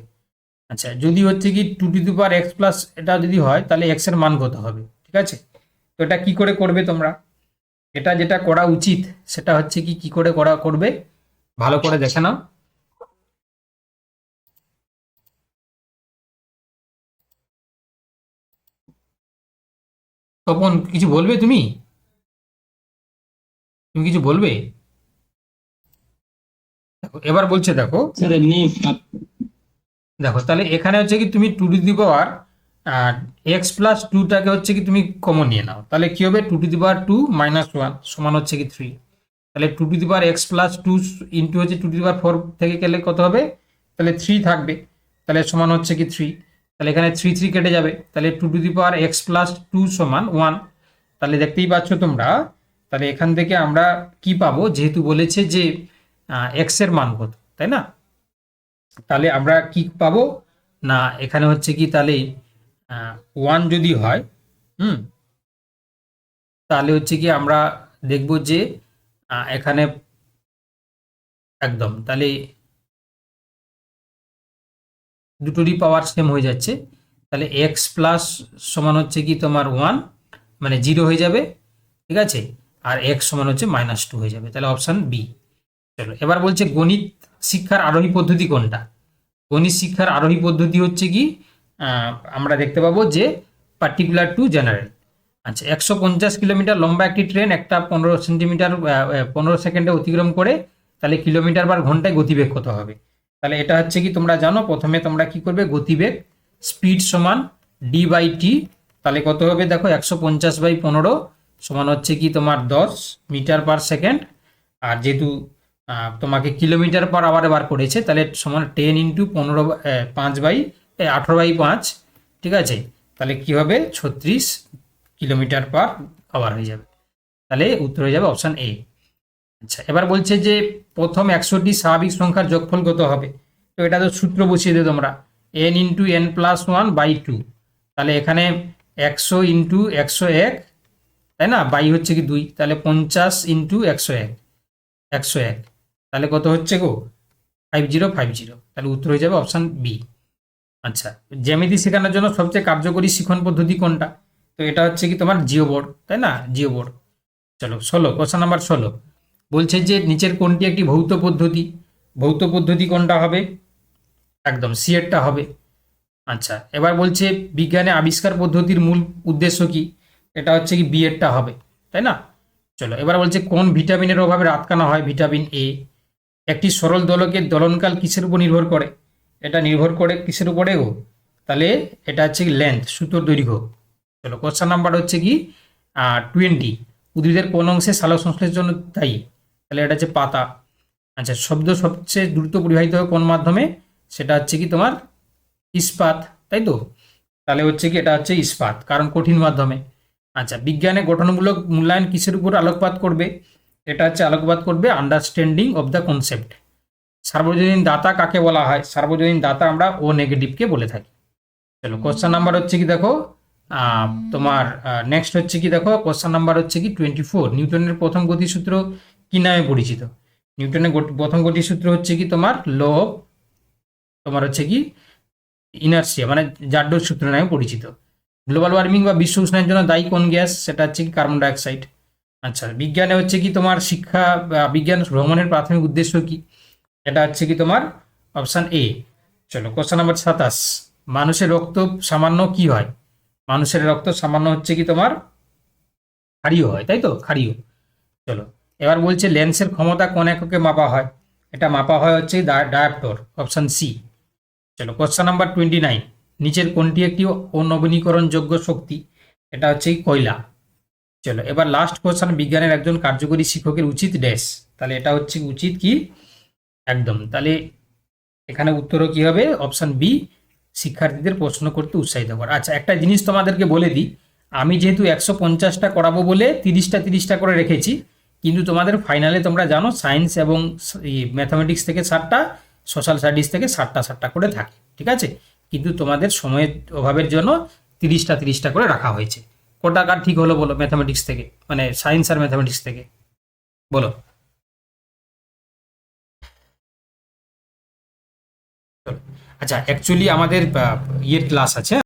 আচ্ছা, যদি হচ্ছে কি 2x+, এটা যদি হয় তাহলে x এর মান কত হবে, ঠিক আছে। তো এটা কি করে করবে তোমরা, এটা যেটা করা উচিত সেটা হচ্ছে কি কি করে করবে, ভালো করে দেখে নাও। তপন কিছু বলবে, তুমি তুমি কিছু বলবে। দেখো এবার বলছে, দেখো স্যার এমনি দেখো তাহলে এখানে হচ্ছে কি তুমি 2x+2টাকে হচ্ছে কি তুমি কমন নিয়ে নাও, তাহলে কি হবে 2 - 1 সমান হচ্ছে কি 3। তাহলে 2x+2 ইন্টু হচ্ছে 2 থেকে গেলে কত হবে, তাহলে 3 থাকবে, তাহলে সমান হচ্ছে কি 3। তাহলে এখানে 3 কেটে যাবে, তাহলে 2x+2 সমান 1। তাহলে দেখতেই পাচ্ছ তোমরা, তাহলে এখান থেকে আমরা কি পাবো, যেহেতু বলেছে যে x এর মান কত, তাই না, তাহলে আমরা কি পাবো না, এখানে হচ্ছে কি তাহলে 1 যদি হয়, তাহলে হচ্ছে কি আমরা দেখব যে এখানে একদম, তাহলে দুটোরই পাওয়ার সেম হয়ে যাচ্ছে, তাহলে এক্স প্লাস সমান হচ্ছে কি তোমার 1, মানে 0 হয়ে যাবে, ঠিক আছে, আর এক্স সমান হচ্ছে -2 হয়ে যাবে, তাহলে অপশান বি। চলো এবার বলছে গণিত শিক্ষার আরোহী পদ্ধতি কোনটা। গণিত শিক্ষার আরোহী পদ্ধতি হচ্ছে কি আমরা দেখতে পাবো যে পার্টিকুলার টু জেনারেল। আচ্ছা, 150 কিলোমিটার লম্বা একটি ট্রেন একটা 15 সেকেন্ডে অতিক্রম করে, তাহলে কিলোমিটার/ঘন্টায় গতিবেগ কত হবে। তাহলে এটা হচ্ছে কি তোমরা জানো, প্রথমে তোমরা কি করবে, গতিবেগ স্পিড সমান d/t, তাহলে কত হবে দেখো 150/15 সমান হচ্ছে কি তোমার 10 মিটার/সেকেন্ড, আর যেহেতু তোমাকে কিলোমিটার/আওয়ারে বার করেছে, তাহলে সমান 10 × 18/5, ঠিক আছে, তাহলে কি হবে 36 কিলোমিটার/আওয়ার হয়ে যাবে, তাহলে উত্তর হয়ে যাবে অপশান এ। আচ্ছা, এবার বলছে যে প্রথম 100টি স্বাভাবিক সংখ্যার যোগফল কত হবে। তো এটা তো সূত্র বসিয়ে দেবে তোমরা, n × n+1/2, তাহলে এখানে 100 × 101, তাই না, বাই হচ্ছে কি 2, তাহলে 50 × 101, তাহলে কত হচ্ছে গো 5050, তাহলে উত্তর হয়ে যাবে অপশান বি। আচ্ছা, জ্যামিতি শেখানোর জন্য সবচেয়ে কার্যকরী শিখন পদ্ধতি কোনটা। তো এটা হচ্ছে কি তোমার জিও বোর্ড, তাই না, জিও বোর্ড। চলো 16, কোশ্চেন নাম্বার 16, বলছে যে নিচের কোনটি একটি ভৌত পদ্ধতি। ভৌত পদ্ধতি কোনটা হবে, একদম সি এরটা হবে। আচ্ছা, এবার বলছে বিজ্ঞানে আবিষ্কার পদ্ধতির মূল উদ্দেশ্য কি, এটা হচ্ছে কি বি এরটা হবে, তাই না। চলো এবার বলছে কোন ভিটামিনের অভাবে রাতকানা হয়, ভিটামিন এ। একটি সরল দোলকের দোলনকাল কিসের উপর নির্ভর করে, এটা নির্ভর করে কিসের উপরে গো, তাহলে এটা হচ্ছে কি লেন্থ, সুতোর দৈর্ঘ্য। চলো কোশ্চেন নাম্বার হচ্ছে কি 20, উদ্ভিদের কোন অংশে সালোক সংশ্লেষের জন্য দায়ী, তাহলে এটা হচ্ছে পাতা। আচ্ছা, শব্দ সবচেয়ে দ্রুত পরিবাহিত হয় কোন মাধ্যমে, সেটা হচ্ছে কি তোমার ইস্পাত, তাই তো, তাহলে হচ্ছে কি এটা হচ্ছে ইস্পাত, কারণ কঠিন মাধ্যমে। আচ্ছা, বিজ্ঞানে গঠনমূলক মূল্যায়ন কিসের উপর আলোকপাত করবে, এটা হচ্ছে আলোকপাত করবে আন্ডারস্ট্যান্ডিং অফ দ্য কনসেপ্ট। সার্বজনীন দাতা কাকে বলা হয়, সার্বজনীন দাতা আমরা ও নেগেটিভকে বলে থাকি। চলো কোশ্চেন নাম্বার হচ্ছে কি দেখো তোমার নেক্সট হচ্ছে কি দেখো, কোশ্চেন নাম্বার হচ্ছে কি 24, নিউটনের প্রথম গতিসূত্র কি নামে পরিচিত। নিউটনের প্রথম গতিসূত্র হচ্ছে কি তোমার ল অফ তোমার হচ্ছে কি ইনার্সিয়া, মানে জাড্ডর সূত্র নামে পরিচিত। গ্লোবাল ওয়ার্মিং বা বিশ্ব উষ্ণায়নের জন্য দায়ী কোন গ্যাস, সেটা হচ্ছে কি কার্বন ডাইঅক্সাইড। আচ্ছা, বিজ্ঞানে হচ্ছে কি তোমার শিক্ষা বা বিজ্ঞান ভ্রমণের প্রাথমিক উদ্দেশ্য কি? এটা হচ্ছে কি তোমার অপশান এ। চলো কোশ্চেন নাম্বার 27। মানুষের রক্ত সামান্য কি হয়? মানুষের রক্ত সামান্য হচ্ছে কি তোমার ক্ষারীয় হয়, তাই তো, ক্ষারীয়। চলো, এবার বলছে লেন্সের ক্ষমতা কোন এককে মাপা হয়? এটা মাপা হয় হচ্ছে ডায়াপ্টর, অপশান সি। চলো কোশ্চেন নাম্বার 29। নিচের কোনটি একটি অনবীকরণযোগ্য শক্তি? এটা হচ্ছে কি কয়লা। চলো এবার লাস্ট কোশ্চেন, বিজ্ঞানের একজন কার্যকরী শিক্ষকের উচিত ড্যাশ। তাহলে এটা হচ্ছে উচিত কি একদম, তাহলে এখানে উত্তরও কি হবে? অপশন বি, শিক্ষার্থীদের প্রশ্ন করতে উৎসাহিত করা। আচ্ছা, একটা জিনিস তোমাদেরকে বলে দিই, আমি যেহেতু 150টা করাবো বলে 30টা করে রেখেছি, কিন্তু তোমাদের ফাইনালে তোমরা জানো সায়েন্স এবং ম্যাথামেটিক্স থেকে 7টা, সোশ্যাল স্টাডিজ থেকে 7টা করে থাকে, ঠিক আছে? কিন্তু তোমাদের সময়ের অভাবের জন্য 30টা করে রাখা হয়েছে। কোটা কার ঠিক হলো বলো, ম্যাথামেটিক্স থেকে, মানে সায়েন্স আর ম্যাথামেটিক্স থেকে, বলো। আচ্ছা, অ্যাকচুয়ালি আমাদের ইয়ের ক্লাস আছে।